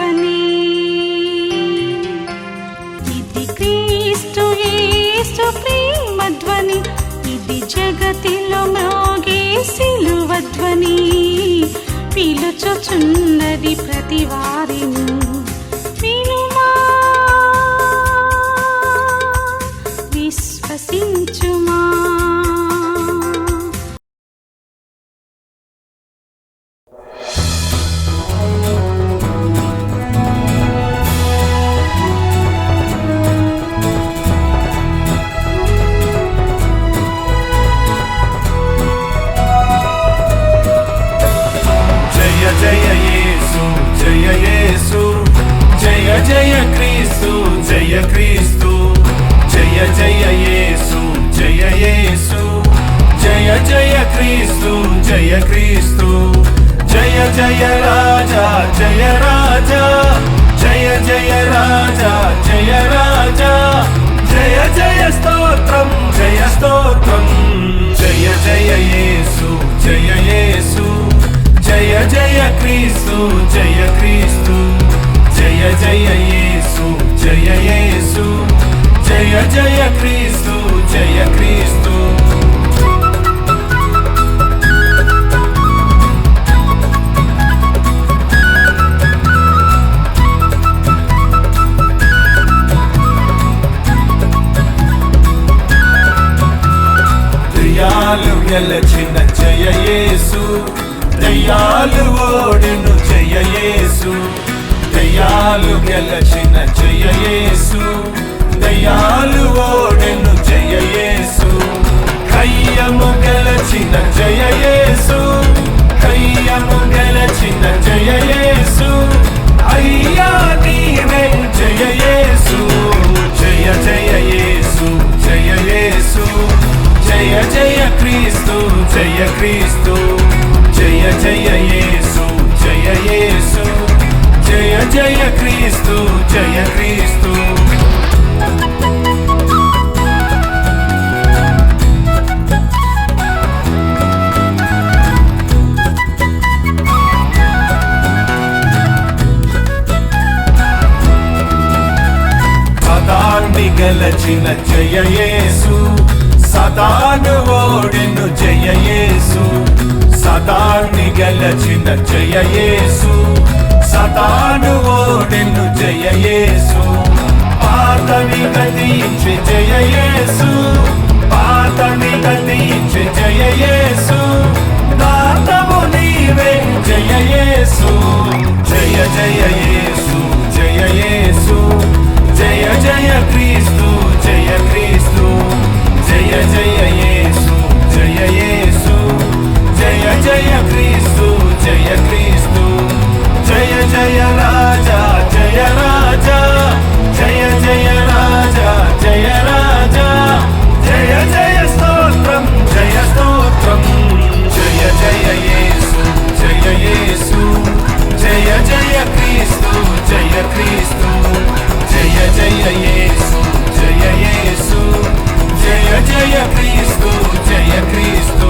ధ్వని. ఇది క్రీస్తు యేసు ప్రేమ ధ్వని, ఇది జగతిలో మ్రోగే సిలువ ధ్వని. పిలుచుచున్నది ప్రతి వారిని, వినుమా విశ్వసించుమా. జయ యేసు జయ యేసు, జయ జయ క్రీస్తు జయ క్రీస్తు. జయ జయ యేసు జయ యేసు, జయ జయ క్రీస్తు జయ క్రీస్తు. జయ జయ రాజా జయ రాజా, జయ జయ రాజా జయ రాజా. జయ జయ స్తోత్రం జయ స్తోత్రం. జయ జయ యేసు జయ యేసు, జయ జయ క్రీస్తు జయ క్రీస్తు. జయ జయ యేసు జయ యేసు, జయ జయ క్రీస్తు జయ క్రీస్తు. దయ్యాలు గెలచిన జయ యేసు, దయ్యాలు ఓడెను జయ యేసు. దయ్యాలు గెలచిన జయ యేసు, దయ్యాలు ఓడెను జయ యేసు. కయ్యము గెలచిన జయ యేసు, కయ్యము గెలచిన జయ యేసు. అయ్యా నీవే జయ యేసు. జయ జయ యేసు జయ యేసు, జయ జయ క్రీస్తు జయ క్రీస్తు. జయ జయ యేసు జయ యేసు, జయ జయ క్రీస్తు జయ క్రీస్తు. సదాన్ని గెలచిన జయ యేసు, సదాను ఓడెను జయ యేసు. సదాన్ని గెలచిన జయ యేసు, సదాను ఓడెను జయ యేసు. పాతని గతించి జయ యేసు, పాతని గతించి జయ యేసు. దాతము నీవే జయ యేసు. జయ జయ యేసు జయ యేసు, జయ జయ క్రీస్తు జయ క్రీస్తు. జయ జయ యేసు జయ యేసు, జయ జయ క్రీస్తు జయ క్రీస్తు. జయ జయ రాజా జయ రాజా, జయ జయ రాజా జయ రాజా. జయ జయ స్తోత్రం జయ స్తోత్రం. జయ జయ యేసు జయ యేసు, జయ జయ క్రీస్తు జయ క్రీస్తు. జయ జయ యేసు జయ యేసు, జయ జయ క్రీస్తు జయ క్రీస్తు.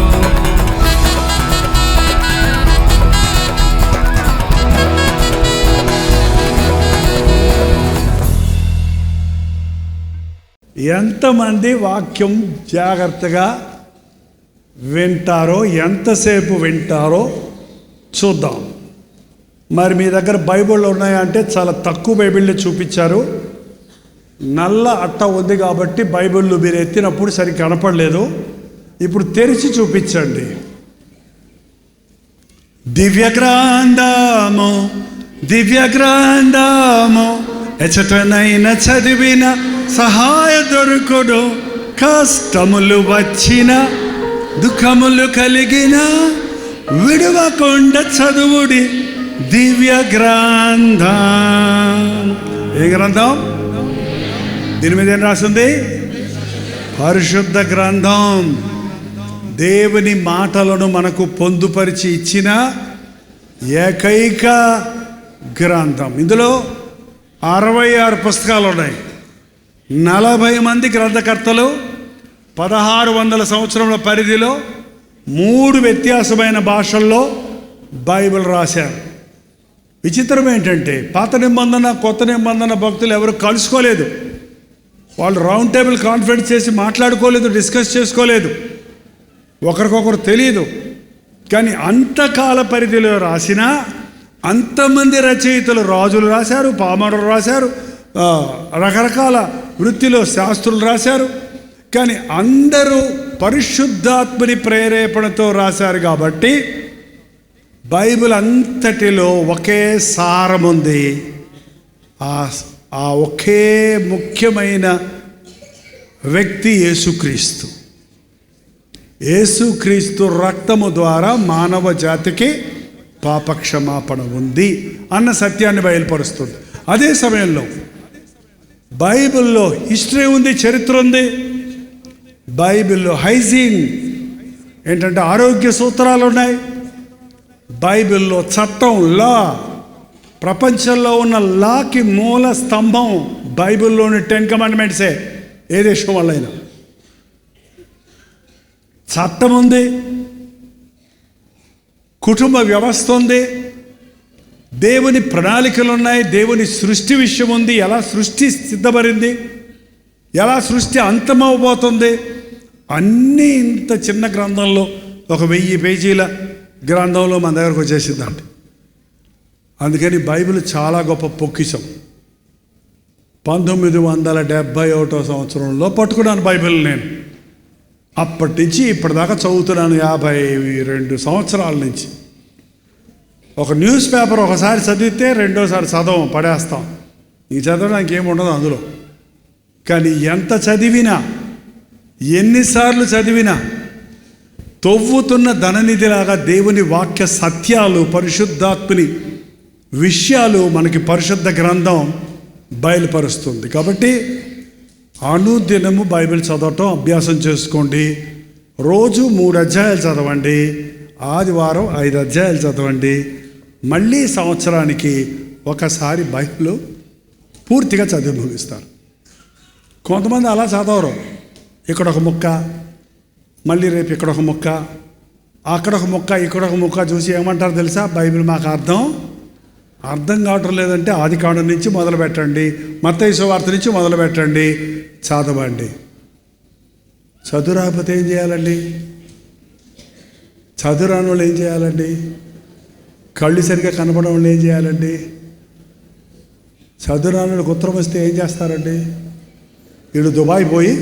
ఎంతమంది వాక్యం జాగ్రత్తగా వింటారో, ఎంతసేపు వింటారో చూద్దాం. మరి మీ దగ్గర బైబిళ్ళు ఉన్నాయంటే చాలా తక్కువ బైబిళ్ళు చూపించారు. నల్ల అట్ట ఉంది కాబట్టి బైబిళ్ళు మీరు ఎత్తినప్పుడు సరిగ్గా కనపడలేదు. ఇప్పుడు తెరిచి చూపించండి. దివ్య గ్రంథము దివ్య గ్రంథము, ఎచటనైన చదివిన సహాయ దొరుకుడు. కష్టములు వచ్చిన దుఃఖములు కలిగిన విడువకుండా చదువుడి దివ్య గ్రంథం. ఏ గ్రంథం? దీని మీద ఏం రాసింది? పరిశుద్ధ గ్రంథం. దేవుని మాటలను మనకు పొందుపరిచి ఇచ్చిన ఏకైక గ్రంథం. ఇందులో 66 పుస్తకాలు ఉన్నాయి. 40 మంది గ్రంథకర్తలు 1600 సంవత్సరముల పరిధిలో 3 వ్యత్యాసమైన భాషల్లో బైబిల్ రాశారు. విచిత్రం ఏంటంటే పాత నిబంధన కొత్త నిబంధన భక్తులు ఎవరు కలుసుకోలేదు. వాళ్ళు రౌండ్ టేబుల్ కాన్ఫరెన్స్ చేసి మాట్లాడుకోలేదు, డిస్కస్ చేసుకోలేదు, ఒకరికొకరు తెలియదు. కానీ అంతకాల పరిధిలో రాసిన అంతమంది రచయితలు, రాజులు రాశారు, పామరులు రాశారు, రకరకాల వృత్తిలో శాస్త్రులు రాశారు. కానీ అందరూ పరిశుద్ధాత్మని ప్రేరేపణతో రాశారు కాబట్టి బైబిల్ అంతటిలో ఒకే సారం ఉంది. ఆ ఒకే ముఖ్యమైన వ్యక్తి యేసుక్రీస్తు. యేసుక్రీస్తు రక్తము ద్వారా మానవ జాతికి పాపక్షమాపణ ఉంది అన్న సత్యాన్ని బయలుపరుస్తుంది. అదే సమయంలో బైబిల్లో హిస్టరీ ఉంది, చరిత్ర ఉంది. బైబిల్లో హైజీన్ ఏంటంటే ఆరోగ్య సూత్రాలు ఉన్నాయి. బైబిల్లో చట్టం, లా, ప్రపంచంలో ఉన్న లాకి మూల స్తంభం బైబిల్లోని 10 కమాండ్మెంట్సే. ఏ దేశం వాళ్ళైనా చట్టం ఉంది, కుటుంబ వ్యవస్థ ఉంది, దేవుని ప్రణాళికలు ఉన్నాయి, దేవుని సృష్టి విషయం ఉంది, ఎలా సృష్టి సిద్ధపడింది, ఎలా సృష్టి అంతమవబోతుంది, అన్నీ ఇంత చిన్న గ్రంథంలో, ఒక 1000 పేజీల గ్రంథంలో మన దగ్గరకు వచ్చేసిందండి. అందుకని బైబిల్ చాలా గొప్ప పొక్కిషం. 1971 సంవత్సరంలో పట్టుకున్నాను బైబిల్ నేను. అప్పటి నుంచి ఇప్పటిదాకా చదువుతున్నాను, 52 సంవత్సరాల నుంచి. ఒక న్యూస్ పేపర్ ఒకసారి చదివితే రెండోసారి చదవం, పడేస్తాం. ఈ చదవడానికి ఏముండదు అందులో. కానీ ఎంత చదివినా, ఎన్నిసార్లు చదివినా తొవ్వుతున్న ధననిధిలాగా దేవుని వాక్య సత్యాలు, పరిశుద్ధాత్మని విషయాలు మనకి పరిశుద్ధ గ్రంథం బయలుపరుస్తుంది. కాబట్టి అనుదినము బైబిల్ చదవటం అభ్యాసం చేసుకోండి. రోజు 3 అధ్యాయాలు చదవండి, ఆదివారం 5 అధ్యాయాలు చదవండి. మళ్ళీ సంవత్సరానికి ఒకసారి బైబిల్ పూర్తిగా చదివి ముగిస్తారు. కొంతమంది అలా చదవరు. ఇక్కడ ఒక ముక్క, మళ్ళీ రేపు ఇక్కడ ఒక ముక్క, అక్కడ ఒక ముక్క, ఇక్కడ ఒక ముక్క చూసి ఏమంటారు తెలుసా? బైబిల్ మాకు అర్థం కావటం లేదంటే ఆదికాండం నుంచి మొదలు పెట్టండి, మత్తయి సువార్త నుంచి మొదలు పెట్టండి, చదవండి. చదువు రాకపోతే ఏం చేయాలండి? చదువు రాని వాళ్ళు ఏం చేయాలండి? కళ్ళు సరిగ్గా కనపడడం వాళ్ళు ఏం చేయాలండి? చదువు రాని వాళ్ళకి ఉత్తరం వస్తే ఏం చేస్తారండి? వీడు దుబాయ్ పోయి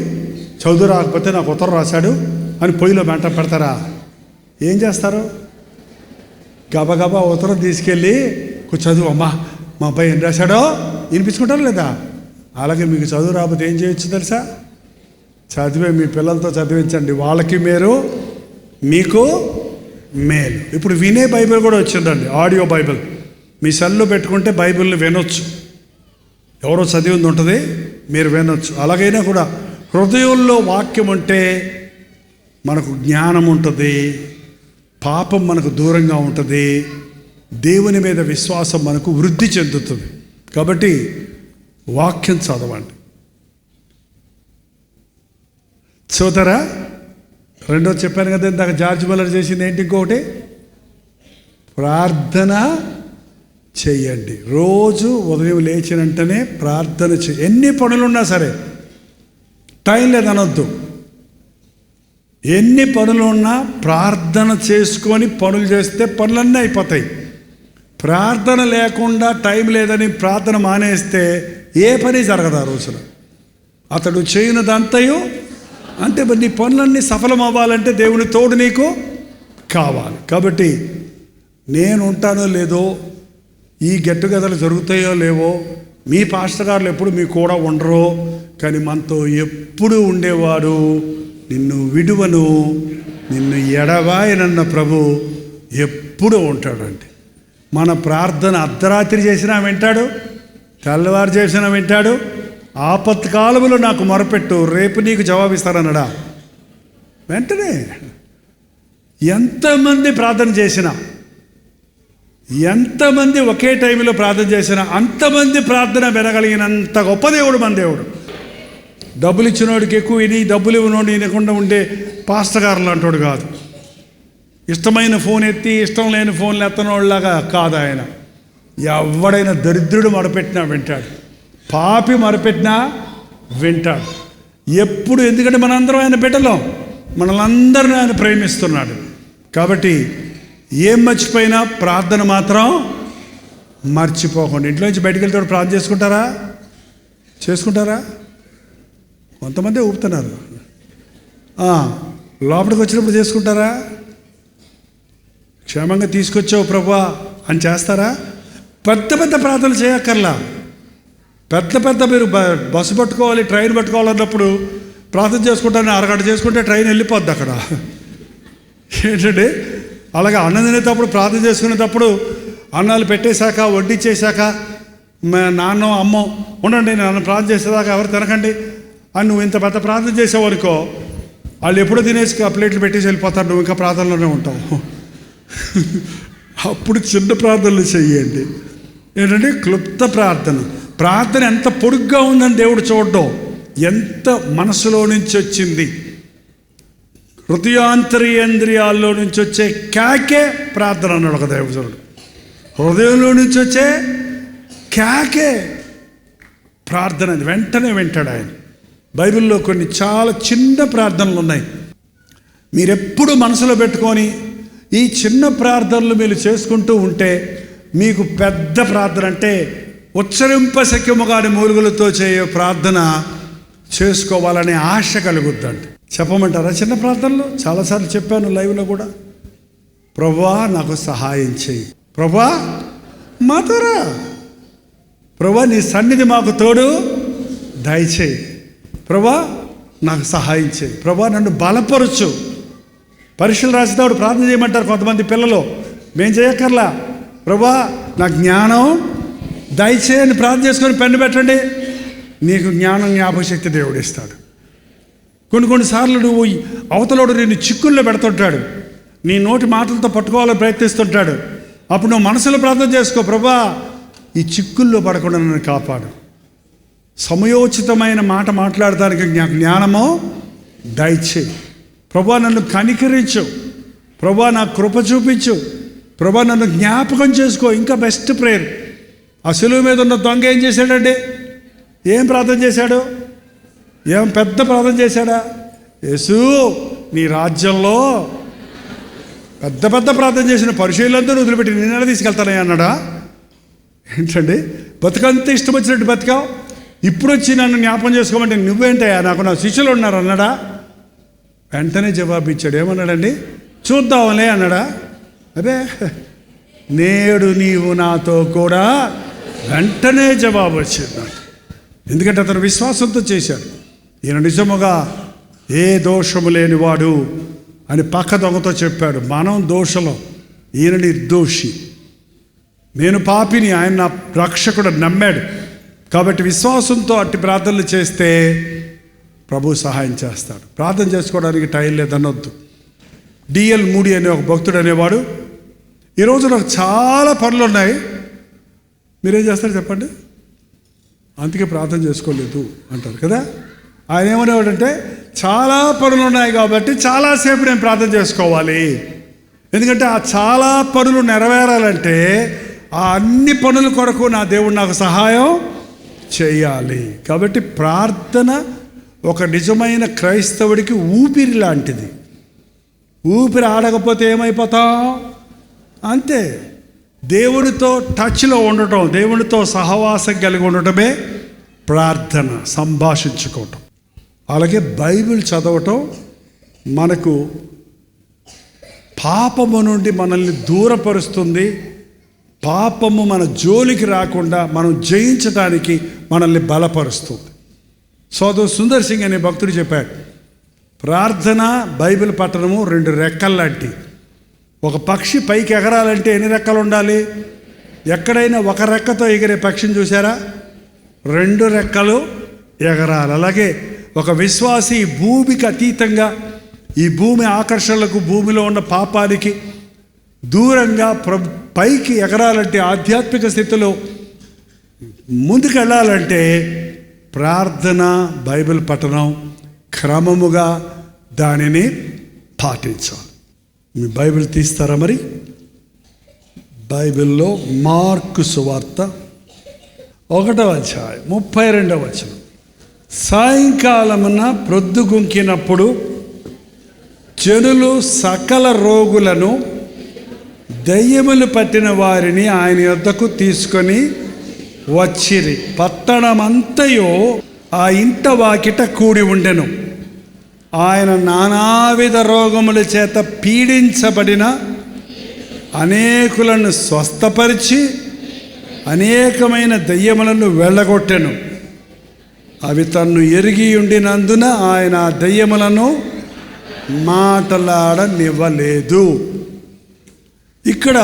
చదువు రాకపోతే నాకు ఉత్తరం రాశాడు అని పొయ్యిలో మెంట పెడతారా? ఏం చేస్తారు? గబగబా ఉత్తరం తీసుకెళ్ళి చదువు, అమ్మా మా అబ్బాయి ఏం రాశాడో వినిపించుకుంటారు లేదా? అలాగే మీకు చదువు రాకపోతే ఏం చేయొచ్చు తెలుసా? చదివే మీ పిల్లలతో చదివించండి, వాళ్ళకి మేలు, మీకు మేలు. ఇప్పుడు వినే బైబిల్ కూడా వచ్చిందండి, ఆడియో బైబిల్. మీ సెల్లో పెట్టుకుంటే బైబిల్ని వినొచ్చు, ఎవరో చదివింది ఉంటుంది, మీరు వినొచ్చు. అలాగైనా కూడా హృదయంలో వాక్యం ఉంటే మనకు జ్ఞానం ఉంటుంది, పాపం మనకు దూరంగా ఉంటుంది, దేవుని మీద విశ్వాసం మనకు వృద్ధి చెందుతుంది. కాబట్టి వాక్యం చదవండి. చదువుతారా? రెండోది చెప్పాను కదా ఇందాక, జార్జ్ మల్లర్ చేసింది ఏంటి? ఇంకొకటి, ప్రార్థన చెయ్యండి. రోజు ఉదయం లేచిన వెంటనే ప్రార్థన చెయ్యి. ఎన్ని పనులున్నా సరే, టైం లేదనొద్దు. ఎన్ని పనులున్నా ప్రార్థన చేసుకొని పనులు చేస్తే పనులన్నీ అయిపోతాయి. ప్రార్థన లేకుండా టైం లేదని ప్రార్థన మానేస్తే ఏ పని జరగదు ఆ రోజున. అతడు చేయనిదంతయు అంటే నీ పనులన్నీ సఫలం అవ్వాలంటే దేవుని తోడు నీకు కావాలి. కాబట్టి నేను ఉంటానో లేదో, ఈ గెట్టుగెదలు జరుగుతాయో లేవో, మీ పాస్టర్ గారులు ఎప్పుడు మీ కూడా ఉండరు, కానీ మనతో ఎప్పుడు ఉండేవాడు, నిన్ను విడువను, నిన్ను ఎడబాయనన్న ప్రభు ఎప్పుడూ ఉంటాడండి. మన ప్రార్థన అర్ధరాత్రి చేసినా వింటాడు, తెల్లవారు చేసినా వింటాడు. ఆపత్కాలములో నాకు మొరపెట్టు, రేపు నీకు జవాబిస్తారన్నాడా? వెంటనే. ఎంతమంది ప్రార్థన చేసినా, ఎంతమంది ఒకే టైంలో ప్రార్థన చేసినా అంతమంది ప్రార్థన వినగలిగినంత గొప్ప దేవుడు మన దేవుడు. డబ్బులు ఇచ్చినోడికి ఎక్కువ విని, డబ్బులు ఇవ్వనోడు వినకుండా ఉండే పాస్టర్ గారులు అంటాడు కాదు. ఇష్టమైన ఫోన్ ఎత్తి ఇష్టం లేని ఫోన్లు ఎత్తనోళ్ళలాగా కాదు ఆయన. ఎవడైనా దరిద్రుడు మొరపెట్టినా వింటాడు, పాపి మొరపెట్టినా వింటాడు. ఎప్పుడు, ఎందుకంటే మనందరం ఆయన బిడ్డలం, మనలందరినీ ఆయన ప్రేమిస్తున్నాడు. కాబట్టి ఏం మర్చిపోయినా ప్రార్థన మాత్రం మర్చిపోకండి. ఇంట్లో నుంచి బయటికి వెళ్తే ప్రార్థన చేసుకుంటారా? కొంతమంది ఊపుతున్నారు. లోపలికి వచ్చినప్పుడు చేసుకుంటారా? క్షేమంగా తీసుకొచ్చావు ప్రభువా అని చేస్తారా? పెద్ద పెద్ద ప్రార్థనలు చేయక్కర్లా. పెద్ద మీరు బస్సు పట్టుకోవాలి, ట్రైన్ పట్టుకోవాలన్నప్పుడు ప్రార్థన చేసుకుంటాను, అరగంట చేసుకుంటే ట్రైన్ వెళ్ళిపోద్ది అక్కడ. ఏంటంటే అలాగే అన్నం తినేటప్పుడు ప్రార్థన చేసుకునేటప్పుడు అన్నాలు పెట్టేశాక వడ్డించేశాక నాన్న అమ్మో ఉండండి నన్ను ప్రార్థన చేసేదాకా ఎవరు తినకండి అని నువ్వు ఇంత పెద్ద ప్రార్థన చేసావనుకో, వాళ్ళు ఎప్పుడో తినేసి ఆ ప్లేట్లు పెట్టేసి వెళ్ళిపోతారు, నువ్వు ఇంకా ప్రార్థనలోనే ఉంటావు. అప్పుడు చిన్న ప్రార్థనలు చెయ్యండి. ఏంటంటే క్లుప్త ప్రార్థన ఎంత పొడుగ్గా ఉందని దేవుడు చూడడం, ఎంత మనసులో నుంచి వచ్చింది, హృదయాంతరేంద్రియాల్లో నుంచి వచ్చే కేకే ప్రార్థన అన్నాడు ఒక దైవజనుడు. హృదయంలో నుంచి వచ్చే కేకే ప్రార్థన, అది వెంటనే వింటాడు ఆయన. బైబిల్లో కొన్ని చాలా చిన్న ప్రార్థనలు ఉన్నాయి. మీరెప్పుడు మనసులో పెట్టుకొని ఈ చిన్న ప్రార్థనలు మీరు చేసుకుంటూ ఉంటే మీకు పెద్ద ప్రార్థన అంటే ఉచ్చరింపశక్యముగాని మూలుగులతో చేయే ప్రార్థన చేసుకోవాలనే ఆశ కలుగుద్దండి. చెప్పమంటారా? చిన్న ప్రార్థనలు చాలాసార్లు చెప్పాను లైవ్లో కూడా. ప్రభువా నాకు సహాయం చేయి, ప్రభువా మాతోరా, ప్రభువా నీ సన్నిధి మాకు తోడు దయచేయి, ప్రభువా నాకు సహాయం చేయి, ప్రభువా నన్ను బలపరచు. పరీక్షలు రాసేటప్పుడు ప్రార్థన చేయమంటారు కొంతమంది పిల్లలు, మేం చేయక్కర్లా, ప్రభువా నాకు జ్ఞానం దయచేయని ప్రార్థన చేసుకొని పెన్ను పెట్టండి, నీకు జ్ఞానం జ్ఞాపకశక్తి దేవుడు ఇస్తాడు. కొన్నిసార్లు నువ్వు అవతలోడు నిన్ను చిక్కుల్లో పెడుతుంటాడు, నీ నోటి మాటలతో పట్టుకోవాలని ప్రయత్నిస్తుంటాడు. అప్పుడు నువ్వు మనసులో ప్రార్థన చేసుకో, ప్రభువా ఈ చిక్కుల్లో పడకుండా నన్ను కాపాడు, సమయోచితమైన మాట మాట్లాడడానికి జ్ఞానమో దయచేయి, ప్రభువా నన్ను కనికరించు, ప్రభువా నా కృప చూపించు, ప్రభువా నన్ను జ్ఞాపకం చేసుకో. ఇంకా బెస్ట్ ప్రేయర్. ఆ శిలువ మీద ఉన్న దొంగ ఏం చేశాడండి? ఏం ప్రార్థన చేశాడు? ఏం పెద్ద ప్రార్థన చేశాడా? యేసు నీ రాజ్యంలో పెద్ద ప్రార్థన చేసిన పరిశీలందరూ వదిలిపెట్టి నేనెలా తీసుకెళ్తానయ్యా అన్నాడా? ఏంటండి, బతుకంతా ఇష్టం వచ్చినట్టు బతికావు, ఇప్పుడు వచ్చి నన్ను జ్ఞాపకం చేసుకోమంటే నువ్వేంటయ్యా, నాకు నా శిష్యులు ఉన్నారు అన్నాడా? వెంటనే జవాబు ఇచ్చాడు. ఏమన్నాడండి? చూద్దాంలే అన్నాడా? అదే నేడు నీవు నాతో కూడా, వెంటనే జవాబు వచ్చింది. ఎందుకంటే అతను విశ్వాసంతో చేశాడు. ఈయన నిజముగా ఏ దోషము లేనివాడు అని పక్క దొంగతో చెప్పాడు. మనం దోషలం, ఈయన నిర్దోషి, నేను పాపిని, ఆయన నా రక్షకుడు నమ్మాడు. కాబట్టి విశ్వాసంతో అట్టి ప్రార్థనలు చేస్తే ప్రభు సహాయం చేస్తాడు. ప్రార్థన చేసుకోవడానికి టైం లేదనొద్దు. డిఎల్ మూడి అనే ఒక భక్తుడు అనేవాడు, ఈరోజు నాకు చాలా పనులు ఉన్నాయి, మీరేం చేస్తారు చెప్పండి, అందుకే ప్రార్థన చేసుకోలేదు అంటారు కదా. ఆయన ఏమనేవాడంటే చాలా పనులు ఉన్నాయి కాబట్టి చాలాసేపు నేను ప్రార్థన చేసుకోవాలి, ఎందుకంటే ఆ చాలా పనులు నెరవేరాలంటే ఆ అన్ని పనుల కొరకు నా దేవుడు నాకు సహాయం చేయాలి. కాబట్టి ప్రార్థన ఒక నిజమైన క్రైస్తవుడికి ఊపిరి లాంటిది. ఊపిరి ఆడకపోతే ఏమైపోతాం? అంతే. దేవుడితో టచ్లో ఉండటం, దేవుడితో సహవాసం కలిగి ఉండటమే ప్రార్థన, సంభాషించుకోవటం. అలాగే బైబిల్ చదవటం మనకు పాపము నుండి మనల్ని దూరపరుస్తుంది. పాపము మన జోలికి రాకుండా మనం జయించడానికి మనల్ని బలపరుస్తుంది. సోదరు సుందర్ సింగ్ అనే భక్తుడు చెప్పాడు, ప్రార్థన బైబిల్ పఠనము రెండు రెక్కల్లాంటి. ఒక పక్షి పైకి ఎగరాలంటే ఎన్ని రెక్కలు ఉండాలి? ఎక్కడైనా ఒక రెక్కతో ఎగిరే పక్షిని చూసారా? రెండు రెక్కలు ఎగరాలి. అలాగే ఒక విశ్వాసి ఈ భూమికి అతీతంగా, ఈ భూమి ఆకర్షణలకు, భూమిలో ఉన్న పాపానికి దూరంగా పైకి ఎగరాలంటే, ఆధ్యాత్మిక స్థితిలో ముందుకు వెళ్ళాలంటే ప్రార్థన, బైబిల్ పఠనం క్రమముగా దానిని పాటించాలి. మీ బైబిల్ తీస్తారా? మరి బైబిల్లో మార్కు సువార్త 1వ అధ్యాయం 32వ వచనం. సాయంకాలమున ప్రొద్దుగుంకినప్పుడు జనులు సకల రోగులను, దయ్యములు పట్టిన వారిని ఆయన యొద్దకు తీసుకొని వచ్చిరి. పట్టణమంతయు ఆ ఇంట వాకిట కూడి ఉండెను. ఆయన నానావిధ రోగముల చేత పీడించబడిన అనేకులను స్వస్థపరిచి అనేకమైన దయ్యములను వెళ్ళగొట్టెను. అవి తన్ను ఎరిగి ఉండినందున ఆయన ఆ దయ్యములను మాటలాడనివ్వలేదు. ఇక్కడ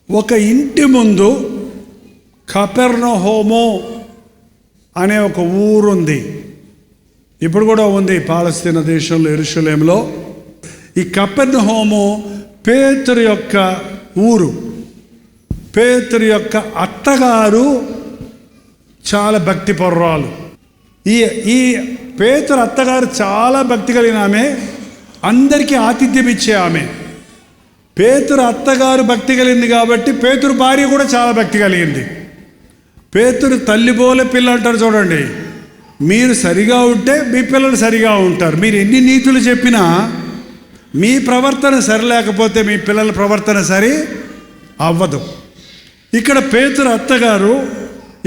ఒక ఇంటి ముందు కపెర్నహూము అనే ఒక ఊరుంది. ఇప్పుడు కూడా ఉంది పాలస్తీనా దేశంలో, యెరూషలేములో. ఈ కపెర్నహూము పేతురు యొక్క ఊరు. పేతురు యొక్క అత్తగారు చాలా భక్తి పరురాలు. ఈ పేతురు అత్తగారు చాలా భక్తి కలిగిన ఆమె, అందరికీ ఆతిథ్యం ఇచ్చే ఆమె. పేతురు అత్తగారు భక్తి కలిగింది కాబట్టి పేతురు భార్య కూడా చాలా భక్తి కలిగింది. పేతురు తల్లిబోలే పిల్ల అంటారు చూడండి. మీరు సరిగా ఉంటే మీ పిల్లలు సరిగా ఉంటారు. మీరు ఎన్ని నీతులు చెప్పినా మీ ప్రవర్తన సరిలేకపోతే మీ పిల్లల ప్రవర్తన సరి అవ్వదు. ఇక్కడ పేతురు అత్తగారు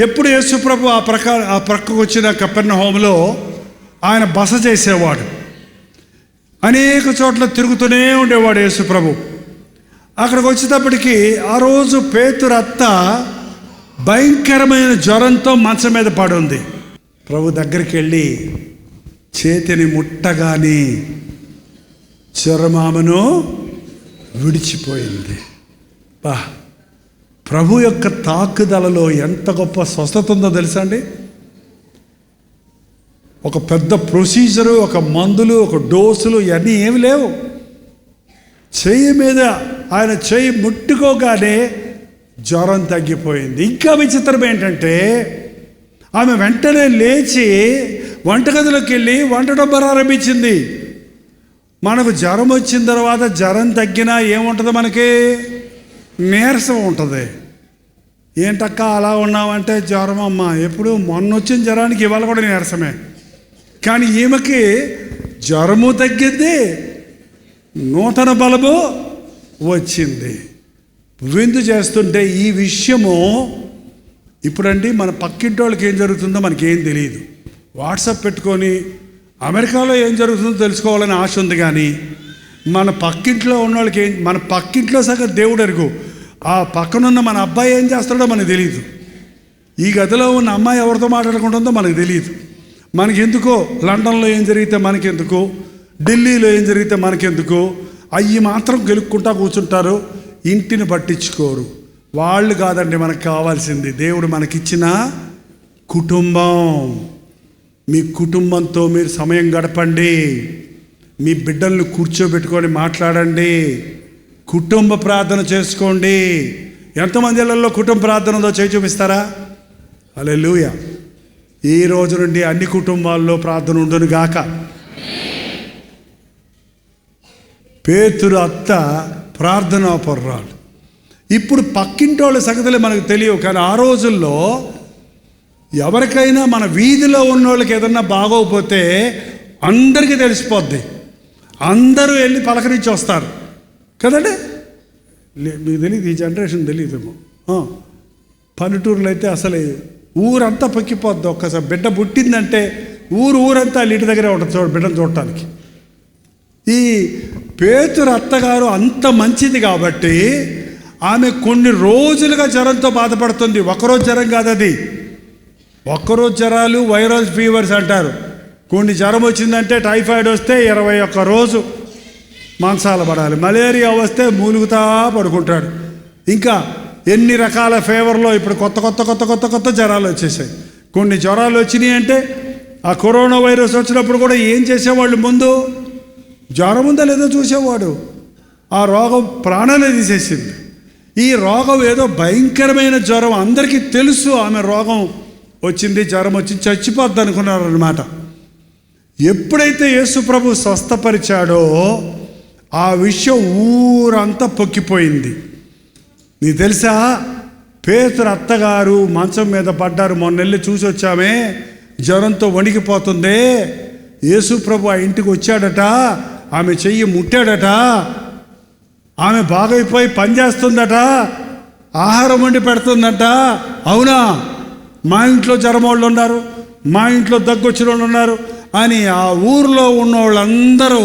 ఎప్పుడు యేసుప్రభు ఆ ప్రక్కకు వచ్చిన కపెర్నహూములో ఆయన బస చేసేవాడు. అనేక చోట్ల తిరుగుతూనే ఉండేవాడు యేసుప్రభు. అక్కడికి వచ్చేటప్పటికి ఆ రోజు పేతురు అత్త భయంకరమైన జ్వరంతో మంచం మీద పడుంది. ప్రభు దగ్గరికి వెళ్ళి చేతిని ముట్టగానే జ్వరమామను విడిచిపోయింది. ప్రభు యొక్క తాకుదలలో ఎంత గొప్ప స్వస్థత ఉందో తెలుసా అండి. ఒక పెద్ద ప్రొసీజరు, ఒక మందులు, ఒక డోసులు ఇవన్నీ ఏమి లేవు. చెయ్యి మీద ఆయన చెయ్యి ముట్టుకోగానే జ్వరం తగ్గిపోయింది. ఇంకా విచిత్రం ఏంటంటే ఆమె వెంటనే లేచి వంటగదిలోకి వెళ్ళి వంటడం ప్రారంభించింది. మనకు జ్వరం వచ్చిన తర్వాత జ్వరం తగ్గినా ఏముంటుంది, మనకి నీరసం ఉంటుంది. ఏంటక్క అలా ఉన్నామంటే జ్వరం అమ్మ, ఎప్పుడు మొన్న వచ్చిన జ్వరానికి ఇవాళ కూడా నీరసమే. కానీ ఈమెకి జ్వరము తగ్గింది, నూతన బలము వచ్చింది. విందు చేస్తుంటే ఈ విషయము ఇప్పుడండి మన పక్కింటి వాళ్ళకి ఏం జరుగుతుందో మనకేం తెలియదు. వాట్సాప్ పెట్టుకొని అమెరికాలో ఏం జరుగుతుందో తెలుసుకోవాలని ఆశ ఉంది. కానీ మన పక్కింట్లో ఉన్న వాళ్ళకి మన పక్కింట్లో సగం దేవుడు ఎరుగు. ఆ పక్కనున్న మన అబ్బాయి ఏం చేస్తాడో మనకు తెలియదు. ఈ గదిలో ఉన్న అమ్మాయి ఎవరితో మాట్లాడుకుంటుందో మనకు తెలియదు. మనకెందుకో లండన్లో ఏం జరిగితే మనకెందుకు, ఢిల్లీలో ఏం జరిగితే మనకెందుకు, అవి మాత్రం గెలుక్కుంటా కూర్చుంటారు, ఇంటిని పట్టించుకోరు. వాళ్ళు కాదండి మనకు కావాల్సింది. దేవుడు మనకిచ్చిన కుటుంబం. మీ కుటుంబంతో మీరు సమయం గడపండి. మీ బిడ్డలను కూర్చోబెట్టుకొని మాట్లాడండి. కుటుంబ ప్రార్థన చేసుకోండి. ఎంతమంది ఇళ్లలో కుటుంబ ప్రార్థన ఉందో చేయి చూపిస్తారా? హల్లెలూయా. ఈ రోజు నుండి అన్ని కుటుంబాల్లో ప్రార్థన ఉండును గాక. పేతురు అత్త ప్రార్థనా పరురాలు. ఇప్పుడు పక్కింటి వాళ్ళ సంగతులే మనకు తెలియవు. కానీ ఆ రోజుల్లో ఎవరికైనా మన వీధిలో ఉన్న వాళ్ళకి ఏదన్నా బాగోకపోతే అందరికీ తెలిసిపోద్ది. అందరూ వెళ్ళి పలకరించి వస్తారు కదండి. మీకు తెలియదు, ఈ జనరేషన్ తెలియదేమో. పల్లెటూరులో అయితే అసలు ఊరంతా పొక్కిపోద్ది. ఒక్కసారి బిడ్డ పుట్టిందంటే ఊరంతా ఇంటి దగ్గరే ఉంటుంది బిడ్డను చూడటానికి. ఈ పేతురు అత్తగారు అంత మంచిది కాబట్టి ఆమె కొన్ని రోజులుగా జ్వరంతో బాధపడుతుంది. ఒకరోజు జ్వరం కాదు అది. ఒక్కరోజు జ్వరాలు వైరల్ ఫీవర్స్ అంటారు. కొన్ని జ్వరం వచ్చిందంటే టైఫాయిడ్ వస్తే 21 రోజు మంచాల పడాలి. మలేరియా వస్తే మూలుగుతా పడుకుంటాడు. ఇంకా ఎన్ని రకాల ఫీవర్లో ఇప్పుడు కొత్త జ్వరాలు వచ్చేసాయి. కొన్ని జ్వరాలు వచ్చినాయి అంటే ఆ కరోనా వైరస్ వచ్చినప్పుడు కూడా ఏం చేసేవాళ్ళు, ముందు జ్వరం ఉందా లేదో చూసేవాడు. ఆ రోగం ప్రాణాలే తీసేసింది. ఈ రోగం ఏదో భయంకరమైన జ్వరం, అందరికీ తెలుసు ఆమె రోగం వచ్చింది, జ్వరం వచ్చి చచ్చిపోద్ది అనుకున్నారనమాట. ఎప్పుడైతే యేసు ప్రభు స్వస్థపరిచాడో ఆ విషయం ఊరంతా పొక్కిపోయింది. నీకు తెలుసా, పేతురు అత్తగారు మంచం మీద పడ్డారు. మొన్న వెళ్ళి చూసి వచ్చామే, జ్వరంతో వణికిపోతుంది. యేసు ప్రభు ఆ ఇంటికి వచ్చాడట, ఆమె చెయ్యి ముట్టాడట, ఆమె బాగైపోయి పనిచేస్తుందట, ఆహారం వండి పెడుతుందట. అవునా, మా ఇంట్లో జ్వరం వాళ్ళు ఉన్నారు, మా ఇంట్లో దగ్గొచ్చిన వాళ్ళు ఉన్నారు అని ఆ ఊర్లో ఉన్న వాళ్ళందరూ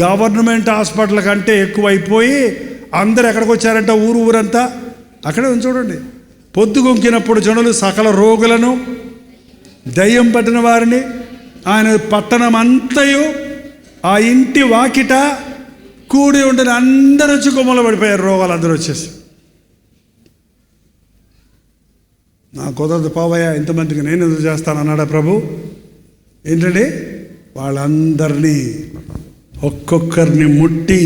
గవర్నమెంట్ హాస్పిటల్ కంటే ఎక్కువైపోయి అందరు ఎక్కడికి వచ్చారంట, ఊరంతా అక్కడే ఉంది. చూడండి, పొద్దుగొంకినప్పుడు జనులు సకల రోగులను, దయ్యం పట్టిన వారిని, ఆయన పట్టణం అంతయు ఆ ఇంటి వాకిట కూడి ఉండిన అందరూ వచ్చి కొమ్మలు పడిపోయారు. రోగాలు అందరూ వచ్చేసి, నా కుదరదు పోవయ్యా, ఇంతమందికి నేను ఎందుకు చేస్తాను అన్నాడా ప్రభు. ఏంటండి, వాళ్ళందరినీ ఒక్కొక్కరిని ముట్టి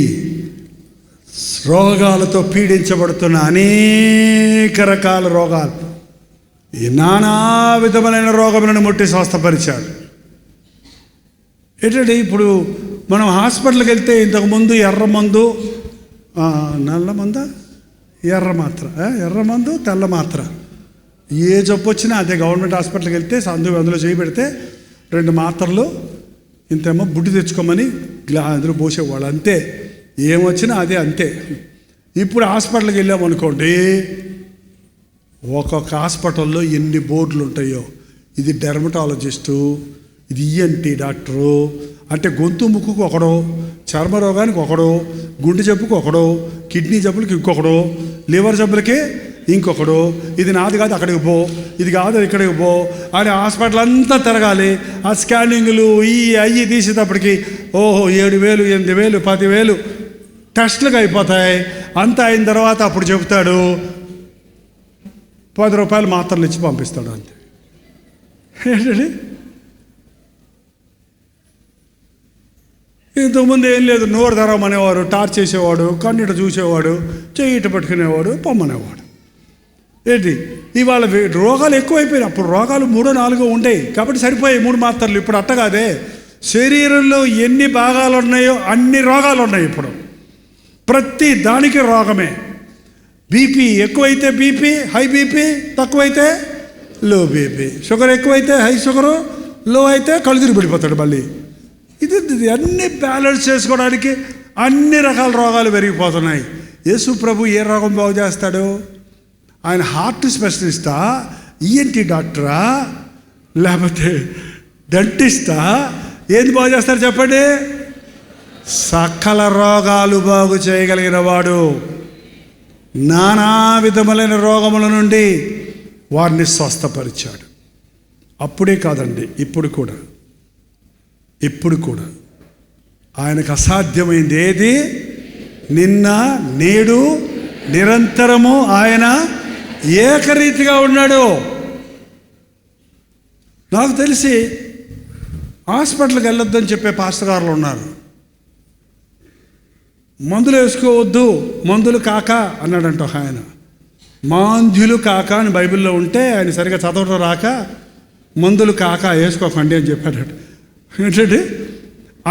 రోగాలతో పీడించబడుతున్న అనేక రకాల రోగాలు, ఈ నానా విధమైన రోగములను ముట్టి స్వస్థపరిచాడు. ఏంటంటే ఇప్పుడు మనం హాస్పిటల్కి వెళ్తే ఇంతకుముందు ఎర్రమందు, నల్ల మంద, ఎర్రమందు తెల్ల మాత్ర, ఏ జబ్బు వచ్చినా అదే. గవర్నమెంట్ హాస్పిటల్కి వెళ్తే అందులో చేయి పెడితే 2 మాత్రలు ఇంతేమో బుడ్డి తెచ్చుకోమని అందులో పోసేవాళ్ళు, అంతే. ఏమొచ్చినా అదే, అంతే. ఇప్పుడు హాస్పిటల్కి వెళ్ళామనుకోండి, ఒక్కొక్క హాస్పిటల్లో ఎన్ని బోర్డులు ఉంటాయో. ఇది డెర్మటాలజిస్టు, ఇది ఈఎన్టీ డాక్టరు, అంటే గొంతు ముక్కుకు ఒకడు, చర్మ రోగానికి ఒకడు, గుండె జబ్బుకి ఒకడు, కిడ్నీ జబ్బులకి ఇంకొకడు, లివర్ జబ్బులకి ఇంకొకడు. ఇది నాది కాదు అక్కడికి పో, ఇది కాదు ఇక్కడికి పో అని హాస్పిటల్ అంతా తిరగాలి. ఆ స్కానింగ్లు అయ్యి తీసేటప్పటికి 7,000, 8,000, 10,000 టెస్టులకు అయిపోతాయి. అంతా అయిన తర్వాత అప్పుడు చెబుతాడు, 10 రూపాయలు మాత్రలు ఇచ్చి పంపిస్తాడు, అంతే. ఏంటండి, ఇంతకుముందు ఏం లేదు. నోరు తెరవమనేవారు, టార్చ్ చేసేవాడు, కన్నీట చూసేవాడు, చెయ్యిట పట్టుకునేవాడు, పొమ్మనేవాడు. ఏంటి, ఇవాళ రోగాలు ఎక్కువైపోయినాయి. అప్పుడు రోగాలు 3, 4 ఉండేవి కాబట్టి సరిపోయాయి 3 మాత్రలు. ఇప్పుడు అట్టగాదే, శరీరంలో ఎన్ని భాగాలు ఉన్నాయో అన్ని రోగాలు ఉన్నాయి. ఇప్పుడు ప్రతి దానికి రోగమే. బీపీ ఎక్కువైతే బీపీ, హై బీపీ, తక్కువైతే లో బీపీ, షుగర్ ఎక్కువైతే హై షుగరు, లో అయితే కళ్ళు తిరిగి పడిపోతాడు మళ్ళీ. ఇది అన్ని బ్యాలెన్స్ చేసుకోవడానికి అన్ని రకాల రోగాలు పెరిగిపోతున్నాయి. యేసు ప్రభు ఏ రోగం బాగు చేస్తాడు? ఆయన హార్ట్ స్పెషలిస్టా, ఈఎన్టీ డాక్టరా, లేకపోతే డెంటిస్టా? ఏంది బాగు చేస్తారు చెప్పండి? సకల రోగాలు బాగు చేయగలిగిన వాడు. నానా విధములైన రోగముల నుండి వారిని స్వస్థపరిచాడు. అప్పుడే కాదండి, ఇప్పుడు కూడా ఆయనకు అసాధ్యమైంది ఏది? నిన్న నేడు నిరంతరము ఆయన ఏకరీతిగా ఉన్నాడు. నాకు తెలిసి హాస్పిటల్కి వెళ్ళొద్దని చెప్పే పాస్టర్ గారులు ఉన్నారు. మందులు వేసుకోవద్దు, మందులు కాక అన్నాడంట ఆయన. మాంద్యులు కాక అని బైబిల్లో ఉంటే ఆయన సరిగా చదవడం రాక మందులు కాక వేసుకోకండి అని చెప్పాడట. ఏంటంటే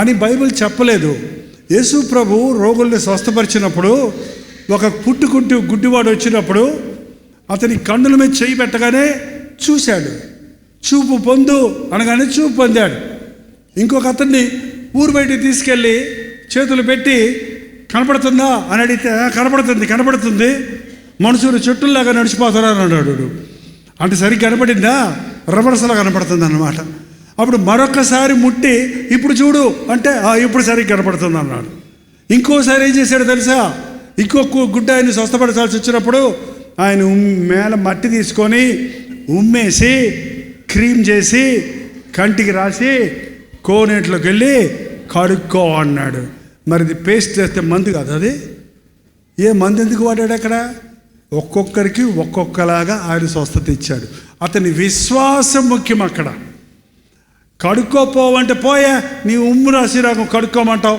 అని బైబిల్ చెప్పలేదు. యేసు ప్రభు రోగుల్ని స్వస్థపరిచినప్పుడు ఒక గుడ్డివాడు వచ్చినప్పుడు అతని కన్నుల మీద చేయి పెట్టగానే చూశాడు. చూపు పొందు అనగానే చూపు పొందాడు. ఇంకొక అతన్ని ఊరు బయటికి తీసుకెళ్ళి చేతులు పెట్టి కనపడుతుందా అని అడిగితే కనపడుతుంది మనుషులు చెట్టుల్లాగా నడిచిపోతారని అన్నాడు. అంటే సరిగ్గా కనపడిందా? రభసలా కనపడుతుంది అన్నమాట. అప్పుడు మరొకసారి ముట్టి ఇప్పుడు చూడు అంటే ఇప్పుడు సరిగ్గా కనపడుతుంది అన్నాడు. ఇంకోసారి ఏం చేశాడో తెలుసా? ఇంకొక గుడ్డ ఆయన స్వస్థపరచాల్సి వచ్చినప్పుడు ఆయన మేల మట్టి తీసుకొని ఉమ్మేసి క్రీమ్ చేసి కంటికి రాసి కోనేట్లోకి వెళ్ళి కడుక్కో అన్నాడు. మరిది పేస్ట్ చేస్తే మందు కాదు అది. ఏ మందు ఎందుకు వాడాడు అక్కడ? ఒక్కొక్కరికి ఒక్కొక్కలాగా ఆయన స్వస్థత ఇచ్చాడు. అతని విశ్వాసం ముఖ్యం. అక్కడ కడుక్కోపోవంటే పోయా నీ ఉమ్ము రాసి నాకు కడుక్కోమంటావు,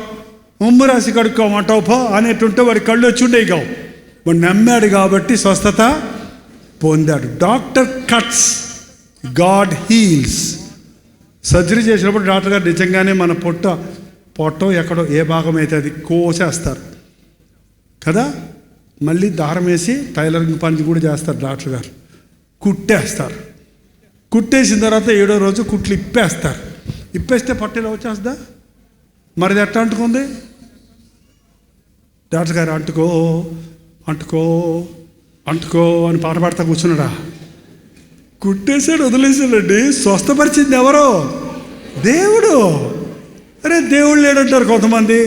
ఉమ్ము రాసి కడుక్కోమంటావు పో అనేటుంటే వాడి కళ్ళు వచ్చి ఉండేవి కావు. వాడు నమ్మాడు కాబట్టి స్వస్థత పొందాడు. Doctor cuts, God heels. Surgery చేసినప్పుడు డాక్టర్ గారు నిజంగానే మన పొట్టో ఎక్కడో ఏ భాగం అయితే అది కోసేస్తారు కదా. మళ్ళీ దారం వేసి టైలరింగ్ పని కూడా చేస్తారు డాక్టర్ గారు. కుట్టేస్తారు. కుట్టేసిన తర్వాత 7వ రోజు కుట్లు ఇప్పేస్తారు. ఇప్పేస్తే పట్టేలా వచ్చేస్తుందా? మరిది ఎట్లా అంటుకుంది? డాక్టర్ గారు అంటుకో అంటుకో అంటుకో అని పాట పాడుతూ కూర్చున్నాడా? కుట్టేసాడు, వదిలేసాడండి. స్వస్థపరిచింది ఎవరో? దేవుడు. అరే దేవుడు లేడంటారు కొంతమంది.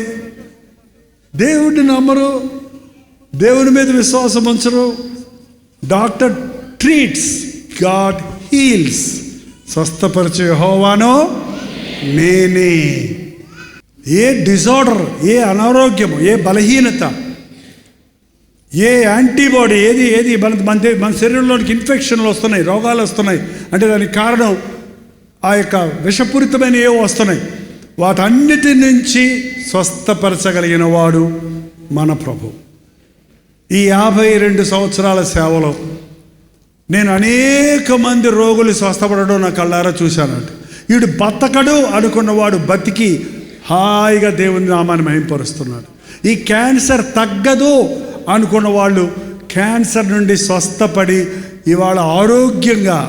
దేవుడిని నమ్మరు, దేవుని మీద విశ్వాసం ఉంచరు. Doctor treats, God heals. స్వస్థపరిచే యెహోవాను నేనే. ఏ డిజార్డర్, ఏ అనారోగ్యము, ఏ బలహీనత, ఏ యాంటీబాడీ, ఏది మన శరీరంలోనికి ఇన్ఫెక్షన్లు వస్తున్నాయి, రోగాలు వస్తున్నాయి అంటే దానికి కారణం ఆ యొక్క విషపూరితమైన ఏవో వస్తున్నాయి. వాటన్నిటి నుంచి స్వస్థపరచగలిగిన వాడు మన ప్రభు. ఈ 52 సంవత్సరాల సేవలో నేను అనేక మంది రోగులు స్వస్థపడడం నా కళ్ళారా చూశానంట. వీడు బతకడు అనుకున్నవాడు బతికి హాయిగా దేవుని నామాన్ని మహింపరుస్తున్నాడు. ఈ క్యాన్సర్ తగ్గదు అనుకున్న వాళ్ళు క్యాన్సర్ నుండి స్వస్థపడి ఇవాళ ఆరోగ్యంగా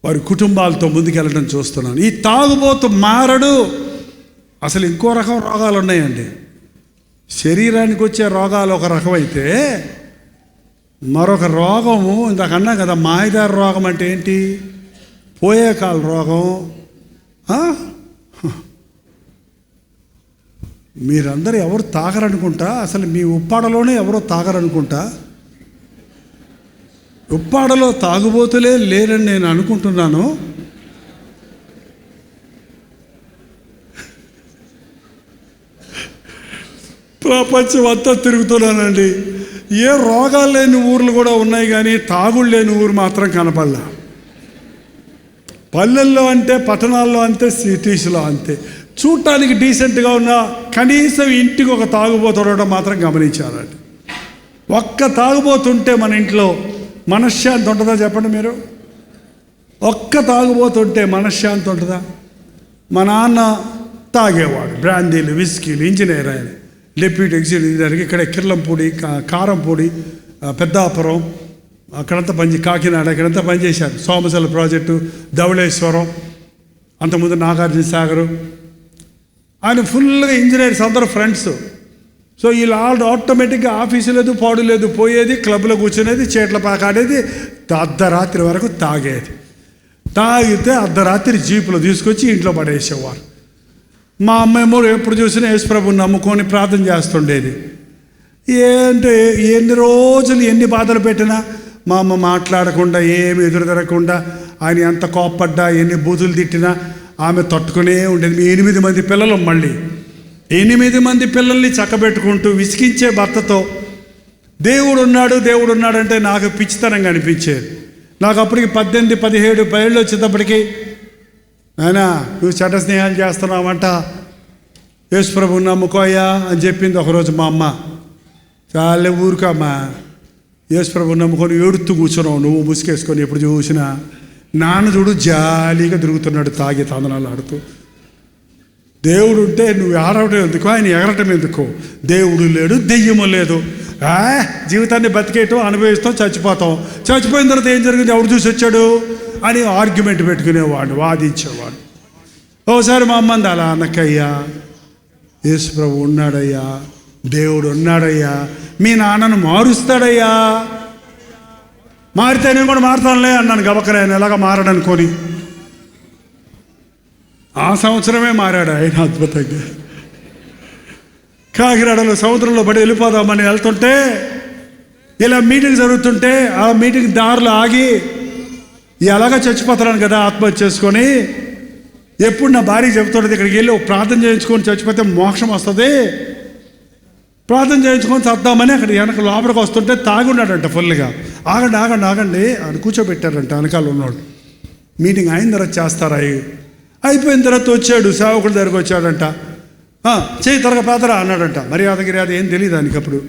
వారి కుటుంబాలతో ముందుకెళ్ళడం చూస్తున్నాను. ఈ తాగుబోతు మారడు. అసలు ఇంకో రకం రోగాలు ఉన్నాయండి. శరీరానికి వచ్చే రోగాలు ఒక రకమైతే మరొక రోగము, ఇందాక అన్నా కదా మాయదారి రోగం అంటే ఏంటి? పోయే కాల రోగం. మీరందరూ ఎవరు తాగరనుకుంటా. అసలు మీ ఉప్పాడలోనే ఎవరో తాగరనుకుంటా. ఉప్పాడలో తాగుబోతులే లేరని నేను అనుకుంటున్నాను. ప్రపంచం అంతా తిరుగుతున్నానండి. ఏ రోగాలు లేని ఊర్లు కూడా ఉన్నాయి, కానీ తాగుడు లేని ఊరు మాత్రం కనపడలా. పల్లెల్లో అంటే, పట్టణాల్లో అంతే, సిటీస్లో అంతే. చూడటానికి డీసెంట్గా ఉన్న కనీసం ఇంటికి ఒక తాగుబోతుండడం మాత్రం గమనించాలండి. ఒక్క తాగుబోతుంటే మన ఇంట్లో మనశ్శాంతి ఉంటుందా చెప్పండి మీరు? ఒక్క తాగుబోతుంటే మనశ్శాంతి ఉంటుందా? మా నాన్న తాగేవాడు, బ్రాందీలు, విస్కీలు, ఇంజనీర్ ఆయన, డిప్యూటీ ఎగ్జిక్యూటివ్. ఇక్కడ కిర్లంపూడి, కారంపూడి, పెద్దాపురం, అక్కడంతా కాకినాడ ఇక్కడంతా పనిచేశారు. సోమశల ప్రాజెక్టు, ధవళేశ్వరం, అంతకుముందు నాగార్జున సాగరు. ఆయన ఫుల్గా ఇంజనీర్స్ అందరూ ఫ్రెండ్స్. సో వీళ్ళు ఆటోమేటిక్గా ఆఫీసు లేదు, పాడు లేదు, పోయేది క్లబ్లో కూర్చునేది, చేట్ల పాక ఆడేది, అర్ధరాత్రి వరకు తాగేది. తాగితే అర్ధరాత్రి జీపులో తీసుకొచ్చి ఇంట్లో పడేసేవారు. మా అమ్మేమో ఎప్పుడు చూసినా యేసుప్రభుని నమ్ముకొని ప్రార్థన చేస్తుండేది. ఏంటి ఎన్ని రోజులు ఎన్ని బాధలు పెట్టినా మా అమ్మ మాట్లాడకుండా, ఏమి ఎదురు తిరగకుండా, ఆయన ఎంత కోప్పడ్డా, ఎన్ని బూతులు తిట్టినా ఆమె తట్టుకునే ఉండేది. మీ 8 మంది పిల్లలు, మళ్ళీ 8 మంది పిల్లల్ని చక్కబెట్టుకుంటూ విసిగించే భర్తతో దేవుడు ఉన్నాడంటే నాకు పిచ్చితనంగా అనిపించేది. నాకు అప్పటికి 18, 17 ఏళ్ళు వచ్చేటప్పటికి, ఆయన నువ్వు చెడ్డ స్నేహాలు చేస్తున్నావంట, యేసుప్రభుని నమ్ముకోయా అని చెప్పింది ఒకరోజు మా అమ్మ. చాలా ఊరుకమ్మా, యేసుప్రభుని నమ్ముకొని ఏడుతూ కూర్చున్నావు నువ్వు ముసుకేసుకొని. ఎప్పుడు చూసినా నాన్న చూడు జాలీగా తిరుగుతున్నాడు తాగి తందనాలు ఆడుతూ. దేవుడు ఉంటే నువ్వు ఆడవటం ఎందుకు, ఆయన ఎగరటం ఎందుకు? దేవుడు లేడు, దెయ్యము లేదు, జీవితాన్ని బతికేయటం, అనుభవిస్తాం, చచ్చిపోతాం. చచ్చిపోయిన తర్వాత ఏం జరిగింది, ఎవడు చూసి వచ్చాడు అని ఆర్గ్యుమెంట్ పెట్టుకునేవాడు, వాదించేవాడు. ఒకసారి మా అమ్మంది, అలా అన్నకయ్యా, యేసుప్రభు ఉన్నాడయ్యా, దేవుడు ఉన్నాడయ్యా, మీ నాన్నను మారుస్తాడయ్యా. మారితే నేను కూడా మారుతానులే అన్నాను గబక్కన. ఆయన ఎలాగ మారడనుకొని ఆ సంవత్సరమే మారాడు ఆయన అద్భుతంగా. కాకినాడలో సముద్రంలో పడి వెళ్ళిపోదామని వెళ్తుంటే, ఇలా మీటింగ్ జరుగుతుంటే ఆ మీటింగ్ దారిలో ఆగి ఎలాగ చచ్చిపోతున్నాను కదా ఆత్మహత్య చేసుకొని, ఎప్పుడు నా భార్య చెబుతుండేది, ఇక్కడికి వెళ్ళి ప్రార్థన చేయించుకొని చచ్చిపోతే మోక్షం వస్తుంది, ప్రార్థన చేయించుకొని చద్దామని అక్కడ వెనక లోపలికి వస్తుంటే తాగి ఉన్నాడంట ఫుల్గా. ఆగండి అని కూర్చోబెట్టారంట వెనకాల ఉన్నాడు. మీటింగ్ అయిన తర్వాత చేస్తారా, అయిపోయిన తర్వాత వచ్చాడు, సేవకుడి దగ్గరకు వచ్చాడంట. చెయ్యి త్వరగా ప్రార్థన అన్నాడంట. మర్యాదగిరి ఏం తెలియదు దానికి. అప్పుడు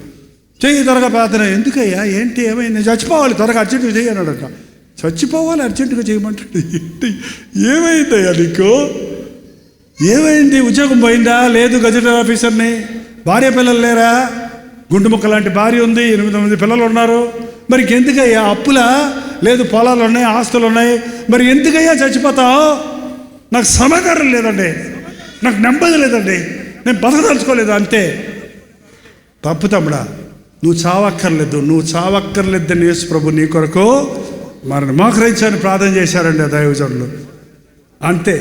చెయ్యి త్వరగా ప్రార్థన. ఎందుకయ్యా, ఏంటి, ఏమైంది? చచ్చిపోవాలి, త్వరగా అర్జెంటుగా చెయ్యి అన్నాడంట. చచ్చిపోవాలి, అర్జెంటుగా చేయమంటాడు. ఏంటి, ఏమైందయ్యా నీకు, ఏమైంది? ఉద్యోగం పోయిందా? లేదు, గజెట్ ఆఫీసర్ని. భార్య పిల్లలు లేరా? గుండు ముక్క లాంటి భార్య ఉంది, 8 మంది పిల్లలు ఉన్నారు. మరి ఎందుకయ్యా అప్పులా? లేదు, పొలాలు ఉన్నాయి, ఆస్తులు ఉన్నాయి. మరి ఎందుకయ్యా చచ్చిపోతావు? నాకు సమాధానం లేదండి, నాకు నెమ్మది లేదండి, నేను బతకదలుచుకోలేదు. అంతే. తప్పు తమ్ముడా, నువ్వు చావక్కర్లేదని యేసు ప్రభు నీ కొరకు మరి మోకరించని ప్రార్థన చేశారండి ఆ దైవజనులు. అంతే.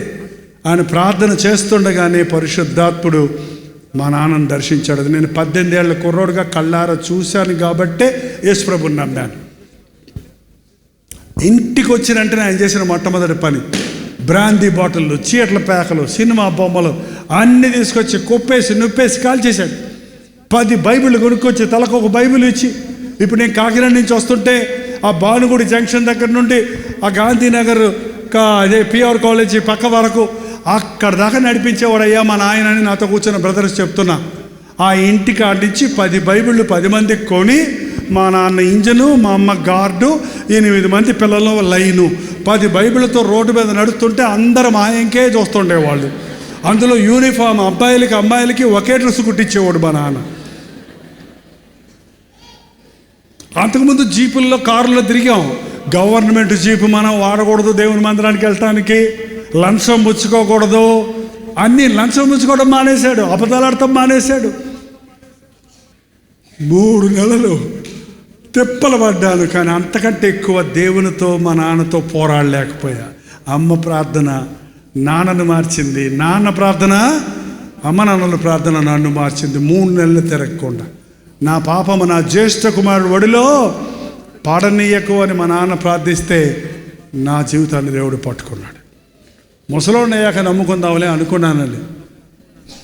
ఆయన ప్రార్థన చేస్తుండగానే పరిశుద్ధాత్ముడు మా నాన్నను దర్శించాడు. అది నేను 18 ఏళ్ల కుర్రోడుగా కళ్ళారా చూశాను కాబట్టే యేసు ప్రభుని నమ్మాను. ఇంటికి వచ్చిన వెంటనే ఆయన చేసిన మొట్టమొదటి పని బ్రాందీ బాటిళ్ళు, చీట్ల పేకలు, సినిమా బొమ్మలు అన్నీ తీసుకొచ్చి కుప్పేసి నుప్పేసి కాల్చేశాడు. 10 బైబిళ్ళు కొనుక్కొచ్చి తలకు ఒక బైబిల్ ఇచ్చి, ఇప్పుడు నేను కాకినాడ నుంచి వస్తుంటే ఆ భానుగుడి జంక్షన్ దగ్గర నుండి ఆ గాంధీనగర్ అదే పిఆర్ కాలేజీ పక్క వరకు అక్కడ దాకా నడిపించేవాడయ్యా మా నాయన అని నాతో కూర్చున్న బ్రదర్స్ చెప్తున్నా. ఆ ఇంటికి ఆడించి 10 బైబిళ్ళు 10 మందికి కొని, మా నాన్న ఇంజను, మా అమ్మ గార్డు, 8 మంది పిల్లలు లైను, 10 బైబిళ్ళతో రోడ్డు మీద నడుస్తుంటే అందరం ఆయంకే చూస్తుండేవాళ్ళు. అందులో యూనిఫామ్ అమ్మాయిలకి ఒకే డ్రెస్ కుట్టించేవాడు మా నాన్న. అంతకుముందు జీపుల్లో, కారులో తిరిగాం. గవర్నమెంట్ జీపు మనం వాడకూడదు, దేవుని మందిరానికి వెళ్ళటానికి లంచం పుచ్చుకోకూడదు, అన్నీ లంచం పుచ్చుకోవడం మానేశాడు, అబద్ధాలాడటం మానేశాడు. 3 నెలలు తిప్పలు పడ్డాను, కానీ అంతకంటే ఎక్కువ దేవునితో మా నాన్నతో పోరాడలేకపోయా. అమ్మ ప్రార్థన నాన్నను మార్చింది, నాన్న ప్రార్థన అమ్మ నాన్నల ప్రార్థన నన్ను మార్చింది. 3 నెలలు తిరగకుండా నా పాపము నా జ్యేష్ఠ కుమారుడు ఒడిలో పాడనీయకు అని మా నాన్న ప్రార్థిస్తే నా జీవితాన్ని దేవుడు పట్టుకున్నాడు. ముసలోడిని అయ్యాక నమ్ముకుందాంలే అనుకున్నానండి.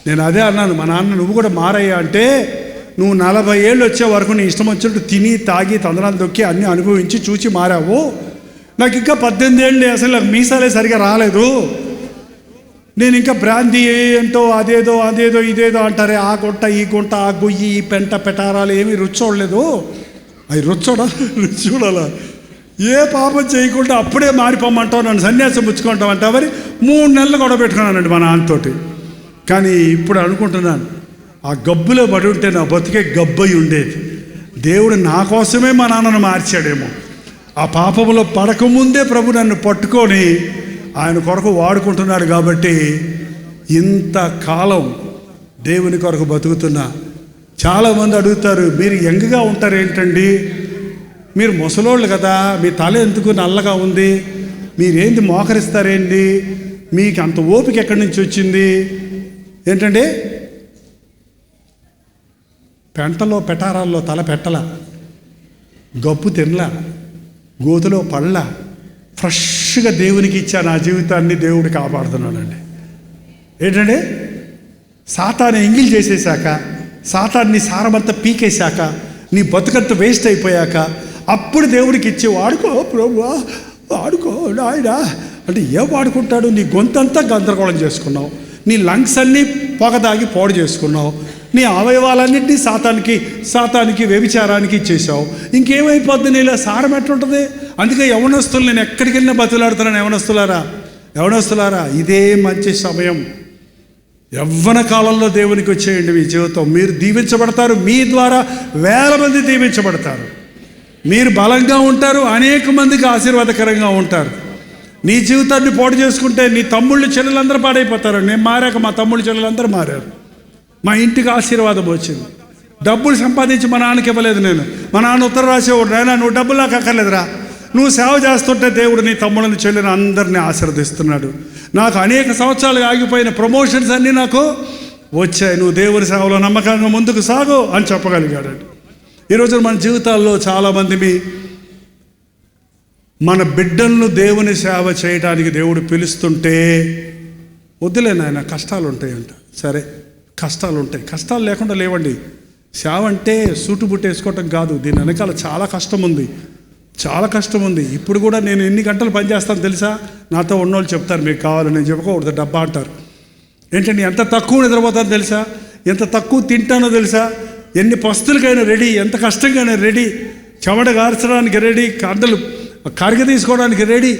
నేను అదే అన్నాను, మా నాన్న నువ్వు కూడా మారయ్యా అంటే, నువ్వు 40 ఏళ్ళు వచ్చే వరకు నీ ఇష్టం వచ్చినట్టు తిని తాగి తందనాలు దొక్కి అన్నీ అనుభవించి చూచి మారావు. నాకు ఇంకా 18 ఏళ్ళు అసలు నాకు మీసాలే సరిగా రాలేదు. నేను ఇంకా బ్రాంతి ఏంటో అదేదో ఇదేదో అంటారే, ఆ గుంట ఈ గుంట, ఆ గొయ్యి ఈ పెంట పెటారాలు ఏమీ రుచి చూడలేదు. అవి రుచి చూడాలా? ఏ పాపం చేయకుండా అప్పుడే మారిపోమంటావు, నన్ను సన్యాసం పుచ్చుకుంటావు అంటే మరి 3 నెలలు గొడవ పెట్టుకున్నానండి మా నాన్నతోటి. కానీ ఇప్పుడు అనుకుంటున్నాను, ఆ గబ్బులో పడి ఉంటే నా బతికే గబ్బై ఉండేది. దేవుడు నా కోసమే మా నాన్నను మార్చాడేమో. ఆ పాపంలో పడకముందే ప్రభు నన్ను పట్టుకొని ఆయన కొరకు వాడుకుంటున్నాడు. కాబట్టి ఇంతకాలం దేవుని కొరకు బతుకుతున్నా. చాలామంది అడుగుతారు, మీరు యంగ్గా ఉంటారు ఏంటండి, మీరు ముసలోళ్ళు కదా, మీ తల ఎందుకు నల్లగా ఉంది, మీరేంది మోకరిస్తారేంటి, మీకు అంత ఓపిక ఎక్కడి నుంచి వచ్చింది ఏంటండి? పెంటలో పెటారాల్లో తల పెట్టల, గప్పు తినలా, గోతులో పళ్ళ, ఫ్రెష్గా దేవునికి ఇచ్చా నా జీవితాన్ని దేవుడు కాపాడుతున్నాడండి. ఏంటంటే సాతాన్ని ఎంగిల్ చేసేసాక, సాతాన్ని సారమంతా పీకేశాక, నీ బతుకంతా వేస్ట్ అయిపోయాక అప్పుడు దేవుడికి ఇచ్చి వాడుకో ప్రభువా, వాడుకో నాయనా అంటే ఏం వాడుకుంటాడు? నీ గొంతంతా గందరగోళం చేసుకున్నావు, నీ లంగ్స్ అన్నీ పొగదాగి పాడు చేసుకున్నావు, నీ అవయవాలన్నింటినీ సాతానికి వ్యభిచారానికి ఇచ్చేసావు. ఇంకేమైపోద్ది? నీలో సారం ఎట్లుంటుంది? అందుకే యవనస్తులు, నేను ఎక్కడికి వెళ్ళినా బతులాడుతున్నాను. యవనస్తులారా ఇదే మంచి సమయం. యవ్వన కాలంలో దేవునికి వచ్చేయండి. మీ జీవితం మీరు దీవించబడతారు, మీ ద్వారా 1000 మంది దీవించబడతారు. మీరు బలంగా ఉంటారు, అనేక మందికి ఆశీర్వాదకరంగా ఉంటారు. నీ జీవితాన్ని పాడు చేసుకుంటే నీ తమ్ముళ్ళు చెల్లెలందరూ పాడైపోతారు. నేను మారాక మా తమ్ముళ్ళు చెల్లెలందరూ మారారు. మా ఇంటికి ఆశీర్వాదం వచ్చింది. డబ్బులు సంపాదించి మా నాన్నకి ఇవ్వలేదు నేను. మా నాన్న ఉత్తరం రాసేవాడు, నాయనా నువ్వు డబ్బులు నాకు అక్కర్లేదురా, నువ్వు సేవ చేస్తుంటే దేవుడు నీ తమ్ముళ్ళని చెల్లిని అందరినీ ఆశీర్వదిస్తున్నాడు. నాకు అనేక సంవత్సరాలు ఆగిపోయిన ప్రమోషన్స్ అన్నీ నాకు వచ్చాయి. నువ్వు దేవుని సేవలో నమ్మకంగా ముందుకు సాగు అని చెప్పగలిగాడు. ఈరోజు మన జీవితాల్లో చాలామంది మన బిడ్డలను దేవుని సేవ చేయడానికి దేవుడు పిలుస్తుంటే వద్దులే నాయన కష్టాలు ఉంటాయంట. సరే కష్టాలు ఉంటాయి, కష్టాలు లేకుండా లేవండి. సేవ అంటే సూటు బుట్టు వేసుకోవటం కాదు, దీని వెనకాల చాలా కష్టం ఉంది. ఇప్పుడు కూడా నేను ఎన్ని గంటలు పనిచేస్తాను తెలుసా? నాతో ఉన్నోళ్ళు చెప్తారు, మీకు కావాలి, నేను చెప్పుకోకూడదు డబ్బా అంటారు. ఏంటంటే ఎంత తక్కువ నిద్రపోతానో తెలుసా, ఎంత తక్కువ తింటానో తెలుసా, ఎన్ని పస్తులకైనా రెడీ, ఎంత కష్టంగానే రెడీ, చెమట గార్చడానికి రెడీ, కండలు కరిగ తీసుకోవడానికి రెడీ.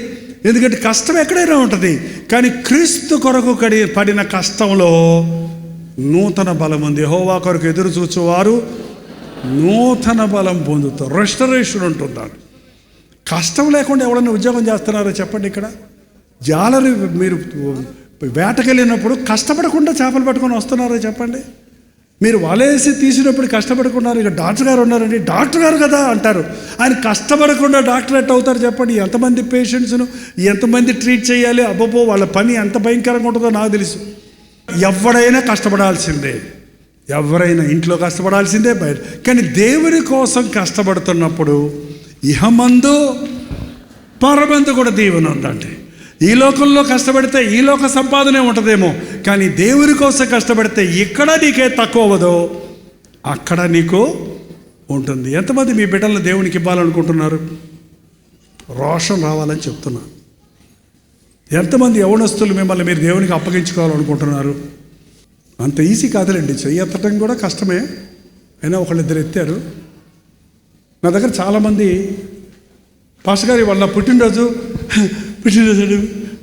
ఎందుకంటే కష్టం ఎక్కడైనా ఉంటుంది, కానీ క్రీస్తు కొరకు పడిన కష్టంలో నూతన బలం ఉంది. యెహోవా కొరకు ఎదురు చూచువారు నూతన బలం పొందుతావు, రెస్టరేషన్ ఉంటుందండి. కష్టం లేకుండా ఎవరైనా ఉద్యోగం చేస్తున్నారో చెప్పండి. ఇక్కడ జాలరి మీరు వేటకెళ్ళినప్పుడు కష్టపడకుండా చేపలు పట్టుకొని వస్తున్నారో చెప్పండి. మీరు వలేసి తీసినప్పుడు కష్టపడుకున్నారు. ఇక డాక్టర్ గారు ఉన్నారండి, డాక్టర్ గారు కదా అంటారు. ఆయన కష్టపడకుండా డాక్టర్ ఎట్ అవుతారు చెప్పండి. ఎంతమంది పేషెంట్స్ను ఎంతమంది ట్రీట్ చేయాలి, అబ్బబ్బో వాళ్ళ పని ఎంత భయంకరంగా ఉంటుందో నాకు తెలుసు. ఎవరైనా కష్టపడాల్సిందే, ఎవరైనా ఇంట్లో కష్టపడాల్సిందే, బయట. కానీ దేవుని కోసం కష్టపడుతున్నప్పుడు ఇహమందు పరమందు కూడా దీవెన ఉందండి. ఈ లోకంలో కష్టపడితే ఈ లోక సంపాదనే ఉంటుందేమో, కానీ దేవుని కోసం కష్టపడితే ఇక్కడ నీకే తక్కువ అవ్వదో అక్కడ నీకు ఉంటుంది. ఎంతమంది మీ బిడ్డలను దేవునికి ఇవ్వాలనుకుంటున్నారు? రోషం రావాలని చెప్తున్నా. ఎంతమంది యవనస్తులు మిమ్మల్ని మీరు దేవునికి అప్పగించుకోవాలనుకుంటున్నారు? అంత ఈజీ కాదులేండి, చెయ్యి ఎత్తడం కూడా కష్టమే. అయినా ఒకళ్ళిద్దరు ఎత్తారు. నా దగ్గర చాలామంది పాస్టర్ గారి వాళ్ళ పుట్టినరోజు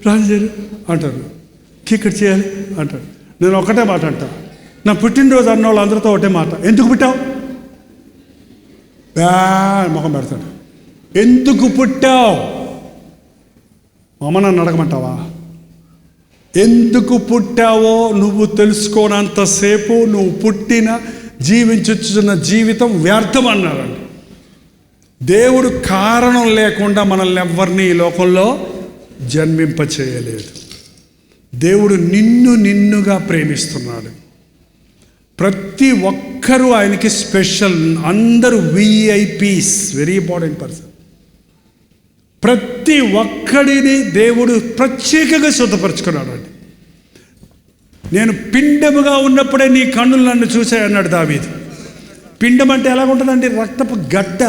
ప్రార్థన చేయరు అంటారు, ఇక్కడ చేయాలి అంటారు. నేను ఒకటే మాట అంటా, నా పుట్టినరోజు అన్న వాళ్ళు అందరితో ఒకటే మాట, ఎందుకు పుట్టావు? ముఖం పెడతాడు. ఎందుకు పుట్టావు? అమ్మ నన్ను అడగమంటావా? ఎందుకు పుట్టావో నువ్వు తెలుసుకోనంతసేపు నువ్వు పుట్టిన జీవించుచున్న జీవితం వ్యర్థం అన్నారండి. దేవుడు కారణం లేకుండా మనల్ని ఎవరిని ఈ లోకంలో జన్మింపచేయలేదు. దేవుడు నిన్నుగా ప్రేమిస్తున్నాడు. ప్రతి ఒక్కరూ ఆయనకి స్పెషల్. అందరూ విఐపీస్, వెరీ ఇంపార్టెంట్ పర్సన్. ప్రతి ఒక్కడిని దేవుడు ప్రత్యేకంగా శుద్ధపరుచుకున్నాడు అండి. నేను పిండముగా ఉన్నప్పుడే నీ కన్నులు నన్ను చూశాయన్నాడు దావీదు. పిండం అంటే ఎలాగుంటుందండి? రక్తపు గడ్డ.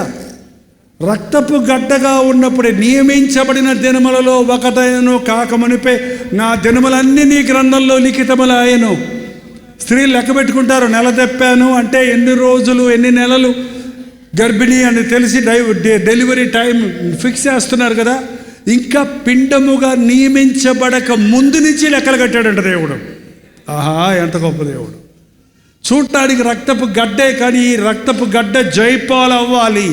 రక్తపు గడ్డగా ఉన్నప్పుడే నియమించబడిన దినములలో ఒకటైనను కాకమునిపే నా దినములన్నీ నీ గ్రంథంలో లిఖితములాయను. స్త్రీలు లెక్క పెట్టుకుంటారు, నెల తెప్పాను అంటే ఎన్ని రోజులు ఎన్ని నెలలు గర్భిణి అని తెలిసి డెలివరీ టైం ఫిక్స్ చేస్తున్నారు కదా. ఇంకా పిండముగా నియమించబడక ముందు నుంచి లెక్కలు కట్టాడంట దేవుడు. ఆహా, ఎంత గొప్ప దేవుడు! చూడటానికి రక్తపు గడ్డే, కానీ ఈ రక్తపు గడ్డ జైపాలు అవ్వాలి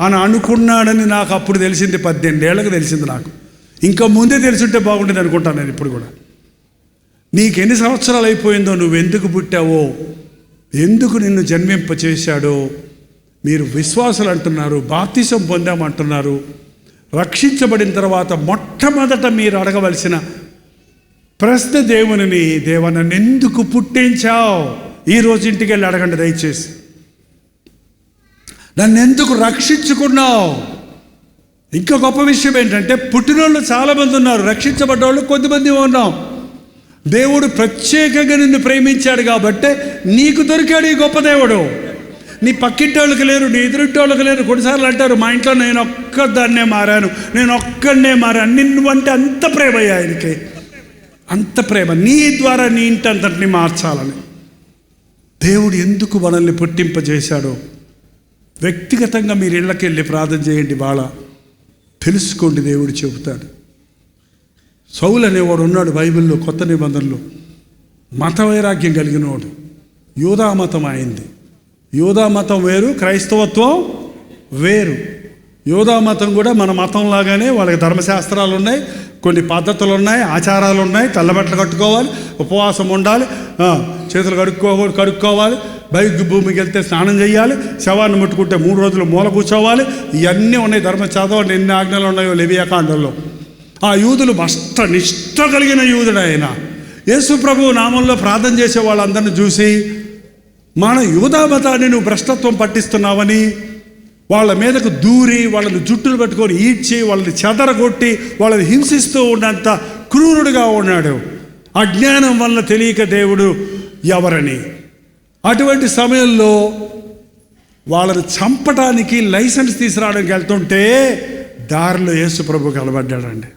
అని అనుకున్నాడని నాకు అప్పుడు తెలిసింది. 18 ఏళ్ళకు తెలిసింది నాకు. ఇంకా ముందే తెలుసుంటే బాగుండేది అనుకుంటాను నేను ఇప్పుడు కూడా. నీకు ఎన్ని సంవత్సరాలు అయిపోయిందో, నువ్వు ఎందుకు పుట్టావో, ఎందుకు నిన్ను జన్మింపచేశాడో. మీరు విశ్వాసులు అంటున్నారు, బాప్తిసం పొందామంటున్నారు. రక్షించబడిన తర్వాత మొట్టమొదట మీరు అడగవలసిన ప్రశ్న దేవునిని, దేవా నన్ను ఎందుకు పుట్టించావు? ఈరోజు ఇంటికి వెళ్ళి అడగండి దయచేసి. నన్ను ఎందుకు రక్షించుకున్నావు? ఇంకా గొప్ప విషయం ఏంటంటే, పుట్టినోళ్ళు చాలామంది ఉన్నారు, రక్షించబడ్డవాళ్ళు కొద్దిమంది ఉన్నాం. దేవుడు ప్రత్యేకంగా నిన్ను ప్రేమించాడు కాబట్టి నీకు దొరికాడు ఈ గొప్ప దేవుడు. నీ పక్కింటోళ్ళకి లేరు, నీ ఎదురింటోళ్ళకి లేరు. కొన్నిసార్లు అంటారు, మా ఇంట్లో నేను ఒక్కదాన్నే మారాను, నేను ఒక్కడనే మారాను. నిన్ను అంటే అంత ప్రేమ ఆయనకి, అంత ప్రేమ. నీ ద్వారా నీ ఇంటి అంతటిని మార్చాలని దేవుడు ఎందుకు మనల్ని పుట్టింపజేశాడో వ్యక్తిగతంగా మీరు ఇళ్ళకి వెళ్ళి ప్రార్థన చేయండి. వాళ్ళ తెలుసుకోండి, దేవుడు చెబుతాడు. సౌలు అనేవాడు ఉన్నాడు బైబిల్లో, కొత్త నిబంధనలో. మత వైరాగ్యం కలిగినవాడు. యూదా మతం అయింది. యూదా మతం వేరు, క్రైస్తవత్వం వేరు. యూదా మతం కూడా మన మతం లాగానే వాళ్ళకి ధర్మశాస్త్రాలు ఉన్నాయి, కొన్ని పద్ధతులు ఉన్నాయి, ఆచారాలు ఉన్నాయి. తెల్లబట్టలు కట్టుకోవాలి, ఉపవాసం ఉండాలి, చేతులు కడుక్కోవాలి, బైక్ భూమికి వెళ్తే స్నానం చేయాలి, శవాన్ని ముట్టుకుంటే 3 రోజులు మూల కూర్చోవాలి. ఇవన్నీ ఉన్నాయి. ధర్మ చదవండి ఎన్ని ఆజ్ఞలు ఉన్నాయో లెవియాకాండంలో. ఆ యూదులు నిష్ఠ కలిగిన యూదుడు ఆయన. యేసు ప్రభువు నామంలో ప్రార్థన చేసే వాళ్ళందరినీ చూసి, మన యూదా మతాన్ని నువ్వు భ్రష్టత్వం పట్టిస్తున్నావని వాళ్ళ మీదకు దూరి వాళ్ళని జుట్టులు పట్టుకొని ఈడ్చి వాళ్ళని చెదరగొట్టి వాళ్ళని హింసిస్తూ ఉన్నంత క్రూరుడుగా ఉన్నాడు. అజ్ఞానం వల్ల తెలియక దేవుడు ఎవరని. అటువంటి సమయంలో వాళ్ళని చంపడానికి లైసెన్స్ తీసుకురావడానికి వెళ్తుంటే దారిలో యేసు ప్రభు కలబడ్డాడండి.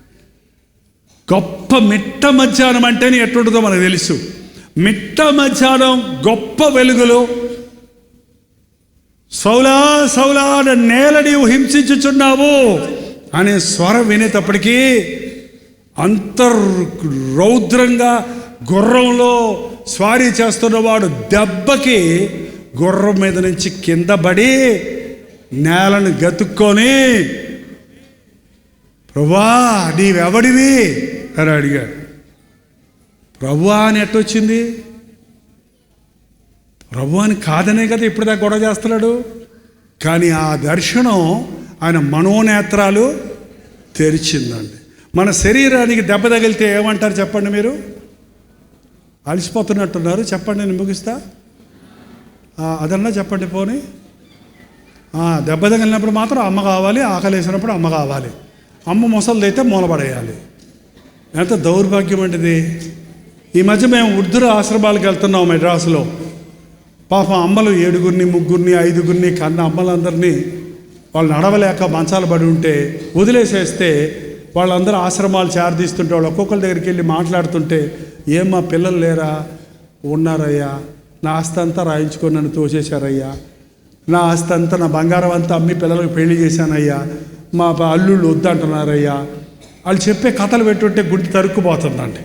గొప్ప మిట్ట మధ్యాహ్నం అంటేనే ఎట్టుంటుందో మనకు తెలుసు. మిట్ట మధ్యాహ్నం గొప్ప వెలుగులో, సౌలా సౌలా నేల నీవు హింసించుచున్నావు అనే స్వరం వినేటప్పటికీ రౌద్రంగా గుర్రంలో స్వారీ చేస్తున్నవాడు దెబ్బకి గుర్రం మీద నుంచి కింద పడి నేలను గతుక్కొని, ప్రభువా నీవెవడివి అని అడిగాడు. ప్రభువా అని ఎట్టొచ్చింది? ప్రభు అని కాదనే కదా ఇప్పుడు దాకా గొడవ చేస్తున్నాడు. కానీ ఆ దర్శనం ఆయన మనోనేత్రాలు తెరిచిందండి. మన శరీరానికి దెబ్బ తగిలితే ఏమంటారు చెప్పండి? మీరు అలసిపోతున్నట్టున్నారు, చెప్పండి, నేను ముగిస్తా. అదన్నా చెప్పండి. పోనీ దెబ్బ తగిలినప్పుడు మాత్రం అమ్మ కావాలి, ఆకలి వేసినప్పుడు అమ్మ కావాలి, అమ్మ ముసలిదైతే మూలపడేయాలి. ఎంత దౌర్భాగ్యం అంటిది. ఈ మధ్య మేము వృద్ధుల ఆశ్రమాలకు వెళ్తున్నాం మెడ్రాసులో. పాపం అమ్మలు 7గురిని 3గురిని 5గురిని కన్న అమ్మలందరినీ వాళ్ళు నడవలేక మంచాలు పడి ఉంటే వదిలేసేస్తే వాళ్ళందరూ ఆశ్రమాలు చేరదీస్తుంటే వాళ్ళు ఒక్కొక్కరి దగ్గరికి వెళ్ళి మాట్లాడుతుంటే, ఏమ్మా పిల్లలు లేరా? ఉన్నారయ్యా, నా ఆస్తి అంతా రాయించుకొని నన్ను తోసేశారయ్యా, నా ఆస్తి అంతా నా బంగారం అంతా అమ్మి పిల్లలకు పెళ్లి చేశానయ్యా, మా అల్లుళ్ళు వద్దంటున్నారయ్యా. వాళ్ళు చెప్పే కథలు పెట్టుంటే గుండె తరుక్కుపోతుందండి.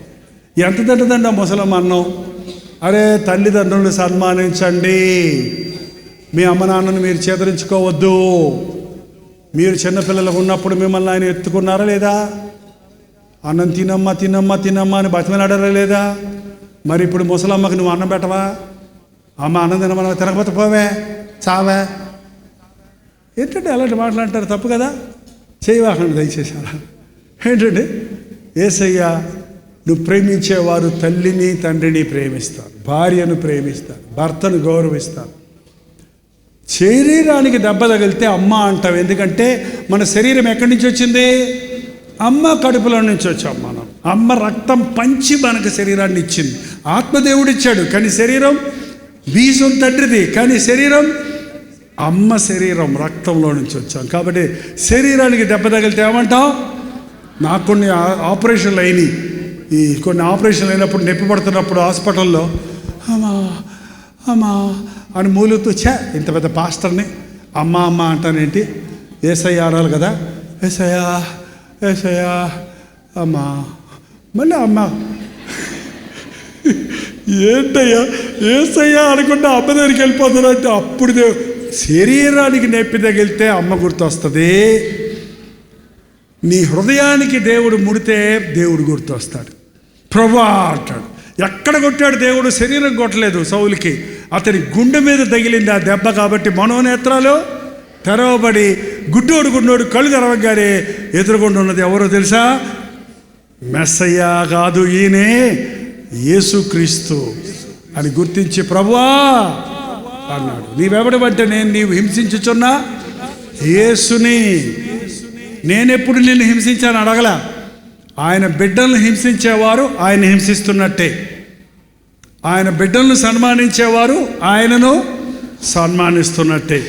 ఎంత తింటుందండి ఆ ముసలమ్మ అన్నం. అరే తల్లిదండ్రులను సన్మానించండి, మీ అమ్మ నాన్నను మీరు చేదరించుకోవద్దు. మీరు చిన్నపిల్లలకు ఉన్నప్పుడు మిమ్మల్ని ఆయన ఎత్తుకున్నారా లేదా? అన్నం తినమ్మా తినమ్మా తినమ్మా అని బతిమలాడారా లేదా? మరి ఇప్పుడు ముసలమ్మకి నువ్వు అన్నం పెట్టవా? అమ్మ అన్నం తినమన్నా తినకపోతే పోవే చావే. ఏంటంటే అలాంటి మాట్లాడతారు, తప్పు కదా. చేయవాకండి దయచేసారా. ఏంటండి, యేసయ్య నువ్వు ప్రేమించేవారు తల్లిని తండ్రిని ప్రేమిస్తారు, భార్యను ప్రేమిస్తారు, భర్తను గౌరవిస్తారు. శరీరానికి దెబ్బ తగిలితే అమ్మ అంటావు. ఎందుకంటే మన శరీరం ఎక్కడి నుంచి వచ్చింది? అమ్మ కడుపులో నుంచి వచ్చాం మనం. అమ్మ రక్తం పంచి మనకు శరీరాన్ని ఇచ్చింది. ఆత్మదేవుడు ఇచ్చాడు, కానీ శరీరం బీజం తండ్రిది, కానీ శరీరం అమ్మ శరీరం, రక్తంలో నుంచి వచ్చాం. కాబట్టి శరీరానికి దెబ్బ తగిలితే ఏమంటాం? నాకు కొన్ని ఆపరేషన్లు అయినాయి. కొన్ని ఆపరేషన్లు అయినప్పుడు నొప్పి పడుతున్నప్పుడు హాస్పిటల్లో అమ్మా అమ్మా అని మూలుతూ, ఇంత పెద్ద పాస్టర్ని అమ్మ అమ్మ అంటానేంటి? ఏసయ్య అనాలి కదా. ఏసయ్యా ఏసయ్యా అమ్మా, మళ్ళీ అమ్మ. ఏంటయ్యా ఏసయ్యా అనుకుంటే అమ్మ దగ్గరికి వెళ్ళిపోతున్నట్టు. అప్పుడు శరీరానికి నొప్పి తగిలితే అమ్మ గుర్తొస్తుంది. నీ హృదయానికి దేవుడు ముడితే దేవుడు గుర్తొస్తాడు. ప్రభువా అంటాడు. ఎక్కడ కొట్టాడు దేవుడు? శరీరం కొట్టలేదు సౌలుకి, అతని గుండె మీద తగిలింది ఆ దెబ్బ. కాబట్టి మనోనేత్రాలు తెరవబడి గుడ్డోడు కళ్ళు తెరవగానే ఎదురుగుండా ఉన్నది ఎవరో తెలుసా? మెస్సయ్య కాదు, ఈయనే యేసుక్రీస్తు అని గుర్తించి ప్రభువా అన్నాడు. నీవెవడమంటే నేను నీవు హింసించుచున్న యేసుని. నేనెప్పుడు నిన్ను హింసించాను అడగల. ఆయన బిడ్డలను హింసించేవారు ఆయన హింసిస్తున్నట్టే, ఆయన బిడ్డలను సన్మానించేవారు ఆయనను సన్మానిస్తున్నట్టే.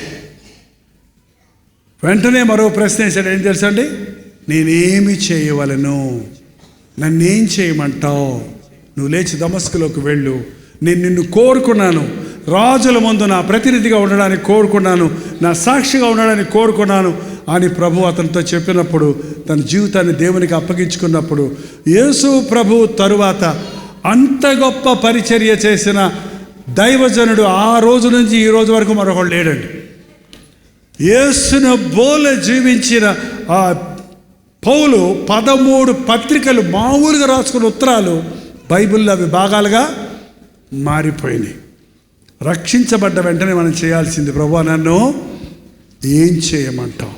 వెంటనే మరో ప్రశ్న వేశాడు. ఏం తెలుసండి? నేనేమి చేయవలను? నన్నేం చేయమంటావు? నువ్వు లేచి దమస్కులోకి వెళ్ళు, నేను నిన్ను కోరుకున్నాను, రాజుల ముందు నా ప్రతినిధిగా ఉండడానికి కోరుకున్నాను, నా సాక్షిగా ఉండడానికి కోరుకున్నాను అని ప్రభు అతనితో చెప్పినప్పుడు, తన జీవితాన్ని దేవునికి అప్పగించుకున్నప్పుడు, యేసు ప్రభు తరువాత అంత గొప్ప పరిచర్య చేసిన దైవజనుడు ఆ రోజు నుంచి ఈ రోజు వరకు మరొకడు లేడండి. యేసును బోలె జీవించిన ఆ పౌలు 13 పత్రికలు మామూలుగా రాసుకున్న ఉత్తరాలు బైబిల్లో అవి భాగాలుగా మారిపోయినాయి. రక్షించబడ్డ వెంటనే మనం చేయాల్సింది, ప్రభువా నన్ను ఏం చేయమంటావు?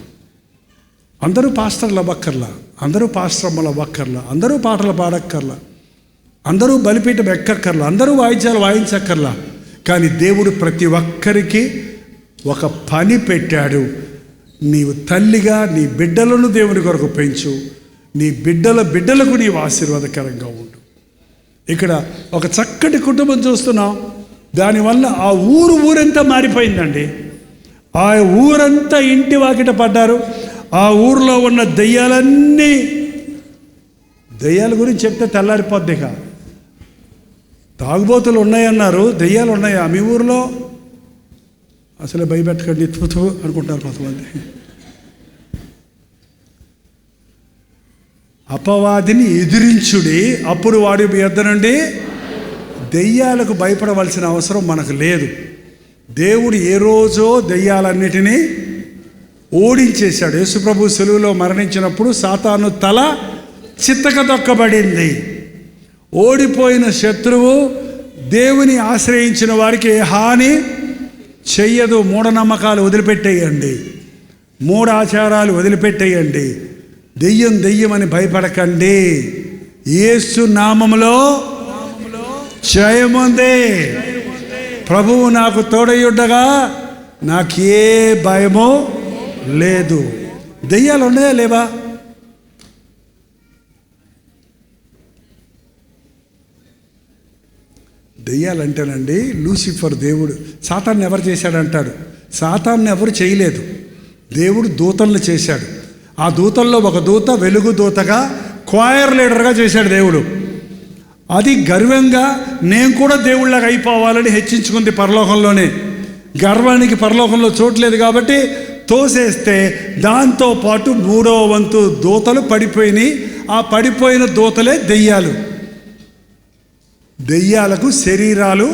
అందరూ పాస్టర్లు అవ్వక్కర్లా, అందరూ పాస్టర్మ్మలు అవ్వక్కర్లా, అందరూ పాటలు పాడక్కర్లా, అందరూ బలిపీఠం ఎక్కక్కర్లా, అందరూ వాయిద్యాలు వాయించక్కర్లా. కానీ దేవుడు ప్రతి ఒక్కరికి ఒక పని పెట్టాడు. నీవు తల్లిగా నీ బిడ్డలను దేవుని కొరకు పెంచు, నీ బిడ్డలకు నీవు ఆశీర్వాదకరంగా ఉండు. ఇక్కడ ఒక చక్కటి కుటుంబం చూస్తున్నాం. దానివల్ల ఆ ఊరంతా మారిపోయిందండి. ఆ ఊరంతా ఇంటి వాకిట పడ్డారు. ఆ ఊరిలో ఉన్న దెయ్యాలన్నీ, దెయ్యాల గురించి చెప్తే తెల్లారిపోద్దిగా. తాగుబోతులు ఉన్నాయన్నారు, దెయ్యాలు ఉన్నాయా మీ ఊరిలో? అసలే భయపెట్టకండి తుతు అనుకుంటారు కొంతమంది. అపవాదిని ఎదిరించుడి, అప్పుడు వాడి మీ యొద్ద నుండి. దెయ్యాలకు భయపడవలసిన అవసరం మనకు లేదు. దేవుడు ఏ రోజో దెయ్యాలన్నిటినీ ఓడించేశాడు. యేసుప్రభు సిలువలో మరణించినప్పుడు సాతాను తల చిత్తకదొక్కబడింది. ఓడిపోయిన శత్రువు దేవుని ఆశ్రయించిన వారికి ఏ హాని చెయ్యదు. మూఢనమ్మకాలు వదిలిపెట్టేయండి, మూఢాచారాలు వదిలిపెట్టేయండి. దెయ్యం అని భయపడకండి. యేసు నామములో జయముంది. ప్రభువు నాకు తోడయుండగా నాకే భయము లేదు. దెయ్యాలు ఉన్నాయా లేవా? దెయ్యాలంటేనండి లూసిఫర్ దేవుడు సాతాన్ని ఎవరు చేశాడంటాడు. సాతాన్ని ఎవరు చేయలేదు, దేవుడు దూతలను చేశాడు. ఆ దూతల్లో ఒక దూత వెలుగు దూతగా, క్వైర్ లీడర్గా చేశాడు దేవుడు. అది గర్వంగా నేను కూడా దేవుళ్ళగా అయిపోవాలని హెచ్చించుకుంది పరలోకంలోనే. గర్వానికి పరలోకంలో చోట్లేదు కాబట్టి తోసేస్తే దాంతోపాటు 3వ వంతు దూతలు పడిపోయినాయి. ఆ పడిపోయిన దూతలే దెయ్యాలు. దెయ్యాలకు శరీరాలు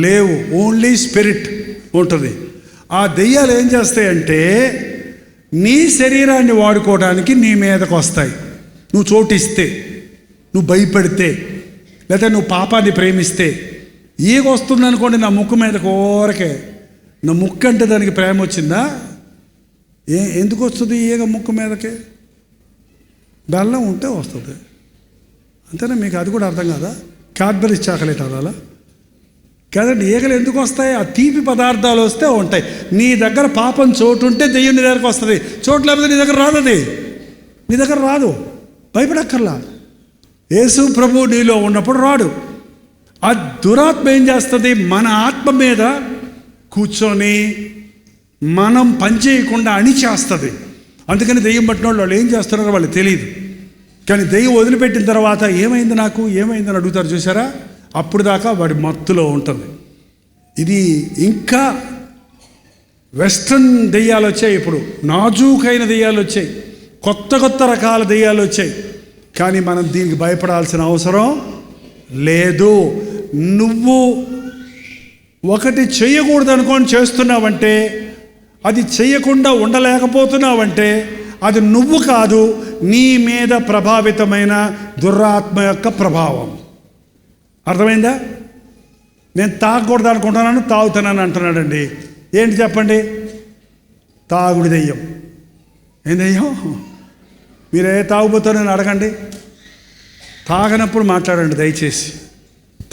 లేవు, ఓన్లీ స్పిరిట్ ఉంటుంది. ఆ దెయ్యాలు ఏం చేస్తాయంటే నీ శరీరాన్ని వాడుకోవడానికి నీ మీదకు వస్తాయి. నువ్వు చోటిస్తే, నువ్వు భయపడితే, లేకపోతే నువ్వు పాపాన్ని ప్రేమిస్తే. ఈగ వస్తుంది అనుకోండి నా ముక్కు మీద కోరకే, నా ముక్కు అంటే దానికి ప్రేమ వచ్చిందా? ఎందుకు వస్తుంది ఈగ ముక్కు మీదకే? బెల్లం ఉంటే వస్తుంది, అంతేనా? మీకు అది కూడా అర్థం కాదా? క్యాడ్బరీస్ చాక్లెట్ అదాలా కదండి. ఈగలు ఎందుకు వస్తాయి? ఆ తీపి పదార్థాలు వస్తే ఉంటాయి. నీ దగ్గర పాపం చోటు ఉంటే దెయ్యం నీ దగ్గరకు వస్తుంది, చోటు లేకపోతే నీ దగ్గర రాదు. అది నీ దగ్గర రాదు, భయపడక్కర్లా. యేసు ప్రభు నీలో ఉన్నప్పుడు రాడు. ఆ దురాత్మ ఏం చేస్తుంది? మన ఆత్మ మీద కూర్చొని మనం పనిచేయకుండా అణిచేస్తుంది. అందుకని దెయ్యం పట్టిన వాళ్ళు ఏం చేస్తున్నారో వాళ్ళు తెలియదు. కానీ దెయ్యం వదిలిపెట్టిన తర్వాత ఏమైంది నాకు, ఏమైందని అడుగుతారు చూసారా? అప్పుడు దాకా వాడి మత్తులో ఉంటుంది. ఇది ఇంకా వెస్ట్రన్ దెయ్యాలు వచ్చాయి, ఇప్పుడు నాజూకైన దెయ్యాలు వచ్చాయి, కొత్త రకాల దెయ్యాలు వచ్చాయి. కానీ మనం దీనికి భయపడాల్సిన అవసరం లేదు. నువ్వు ఒకటి చేయకూడదు అనుకొని చేస్తున్నావంటే, అది చేయకుండా ఉండలేకపోతున్నావంటే అది నువ్వు కాదు, నీ మీద ప్రభావితమైన దురాత్మ యొక్క ప్రభావం. అర్థమైందా? నేను తాగకూడదు అనుకుంటున్నాను, తాగుతున్నాను అంటున్నాడండి. ఏంటి చెప్పండి? తాగుడు దెయ్యం. ఏం దెయ్యం? మీరే తాగుబోతానని అడగండి. తాగనప్పుడు మాట్లాడండి దయచేసి.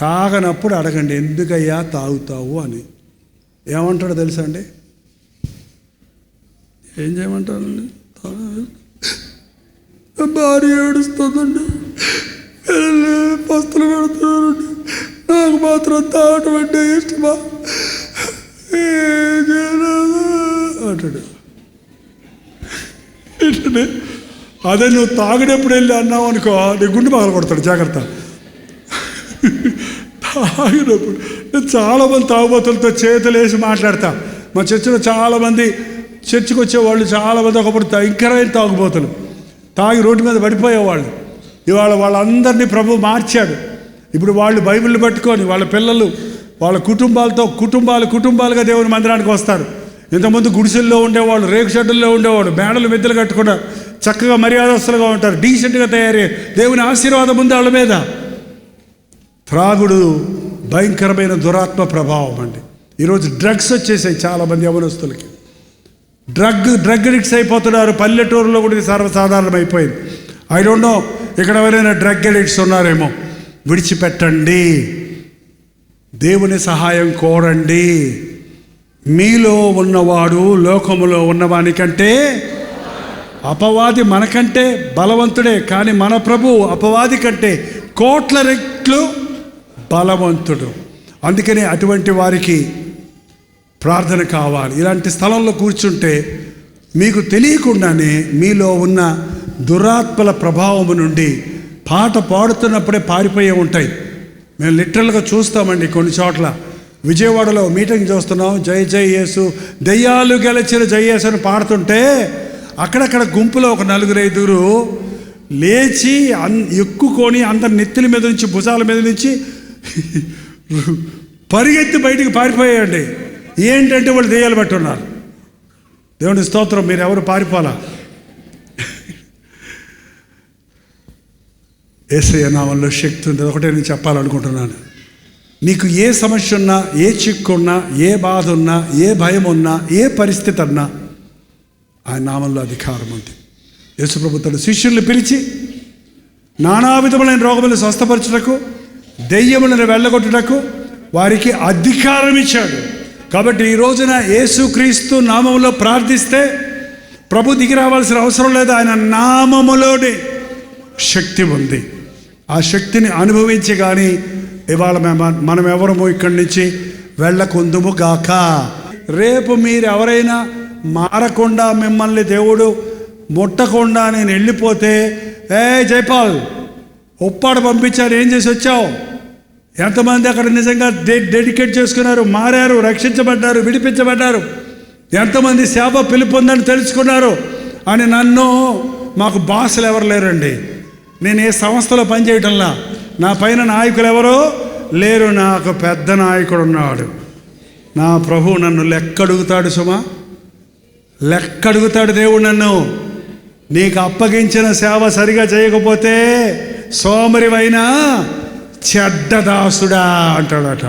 తాగనప్పుడు అడగండి, ఎందుకయ్యా తాగుతావు అని. ఏమంటాడో తెలుసా అండి? ఏం చేయమంటారండి? భార్య ఏడుస్తుందండి, పస్తులు పెడుతున్నారండి, నాకు మాత్రం తాగటం అంటే ఇష్టమా అంటాడు. ఏంటంటే అదే నువ్వు తాగినప్పుడు వెళ్ళి అన్నావు అనుకో, నీ గుండె పగల కొడతాడు, జాగ్రత్త. తాగినప్పుడు నేను చాలామంది తాగుబోతులతో చేతులు వేసి మాట్లాడతా. మా చర్చిలో చాలామంది చర్చికి వచ్చేవాళ్ళు చాలామంది ఒకప్పుడు భయంకరమైన తాగుబోతులు, తాగి రోడ్డు మీద పడిపోయేవాళ్ళు. ఇవాళ వాళ్ళందరినీ ప్రభు మార్చాడు. ఇప్పుడు వాళ్ళు బైబిల్ని పట్టుకొని వాళ్ళ పిల్లలు వాళ్ళ కుటుంబాలుగా దేవుని మందిరానికి వస్తారు. ఇంతకుముందు గుడిసెల్లో ఉండేవాళ్ళు, రేకు షెడ్డుల్లో ఉండేవాళ్ళు, మేడలు మెద్దలు కట్టుకున్న చక్కగా మర్యాదస్తులుగా ఉంటారు, డీసెంట్గా తయారయ్యారు. దేవుని ఆశీర్వాదం ఉంది వాళ్ళ మీద. త్రాగుడు భయంకరమైన దురాత్మ ప్రభావం అండి. ఈరోజు డ్రగ్స్ వచ్చేసాయి చాలామంది యవనస్తులకి. డ్రగ్ అడిక్ట్స్ అయిపోతున్నారు. పల్లెటూరులో కూడా సర్వసాధారణం అయిపోయింది. ఐ డోంట్ నో ఇక్కడ ఎవరైనా డ్రగ్ అడిక్ట్స్ ఉన్నారేమో. విడిచిపెట్టండి, దేవుని సహాయం కోరండి. మీలో ఉన్నవాడు లోకములో ఉన్నవానికంటే అపవాది మనకంటే బలవంతుడే, కానీ మన ప్రభు అపవాది కంటే కోట్ల రెట్లు బలవంతుడు. అందుకని అటువంటి వారికి ప్రార్థన కావాలి. ఇలాంటి స్థలంలో కూర్చుంటే మీకు తెలియకుండానే మీలో ఉన్న దురాత్మల ప్రభావం నుండి పాట పాడుతున్నప్పుడే పారిపోయే ఉంటాయి. మేము లిటరల్గా చూస్తామండి. కొన్ని చోట్ల విజయవాడలో మీటింగ్ చూస్తున్నాం, జై జై యేసు, దెయ్యాలు గెలిచిన జై యేసు అని పాడుతుంటే అక్కడక్కడ గుంపులో ఒక 4-5 లేచి ఎక్కుకొని అందరి నెత్తుల మీద నుంచి భుజాల మీద నుంచి పరిగెత్తి బయటికి పారిపోయాయండి. ఏంటంటే వాళ్ళు దెయ్యాలు బట్టి ఉన్నారు. దేవుని స్తోత్రం. మీరు ఎవరు పారిపోలా. యేసయ్య నామములో శక్తి ఉంది. ఒకటే నేను చెప్పాలనుకుంటున్నాను. నీకు ఏ సమస్య ఉన్నా, ఏ చిక్కు ఉన్నా, ఏ బాధ ఉన్నా, ఏ భయం ఉన్నా, ఏ పరిస్థితి అన్నా ఆయన నామంలో అధికారం ఉంది. యేసుప్రభు తన శిష్యుల్ని పిలిచి నానా విధములైన రోగములను స్వస్థపరచుటకు, దెయ్యములను వెళ్ళగొట్టుటకు వారికి అధికారం ఇచ్చాడు. కాబట్టి ఈ రోజున యేసుక్రీస్తు నామములో ప్రార్థిస్తే ప్రభు దిగి రావాల్సిన అవసరం లేదు. ఆయన నామములోనే శక్తి ఉంది. ఆ శక్తిని అనుభవించి కానీ ఇవాళ మనం ఎవరము ఇక్కడి నుంచి వెళ్ళకుందుము గాక. రేపు మీరు ఎవరైనా మారకుండా, మిమ్మల్ని దేవుడు ముట్టకుండా నేను వెళ్ళిపోతే, జైపాల్ ఉప్పాడు పంపించారు, ఏం చేసి వచ్చావు? ఎంతమంది అక్కడ నిజంగా డెడికేట్ చేసుకున్నారు, మారారు, రక్షించబడ్డారు, విడిపించబడ్డారు? ఎంతమంది సేవ పిలుపుందని తెలుసుకున్నారు అని నన్ను, మాకు బాసులు ఎవరు లేరండి, నేను ఏ సంస్థలో పనిచేయటంలా, నా పైన నాయకులు ఎవరో లేరు, నాకు పెద్ద నాయకుడు ఉన్నాడు. నా ప్రభు నన్ను లెక్కడుగుతాడు సుమా, లెక్కడుగుతాడు దేవుడు నన్ను. నీకు అప్పగించిన సేవ సరిగా చేయకపోతే సోమరివైనా చెడ్డదాసుడా అంటాడట.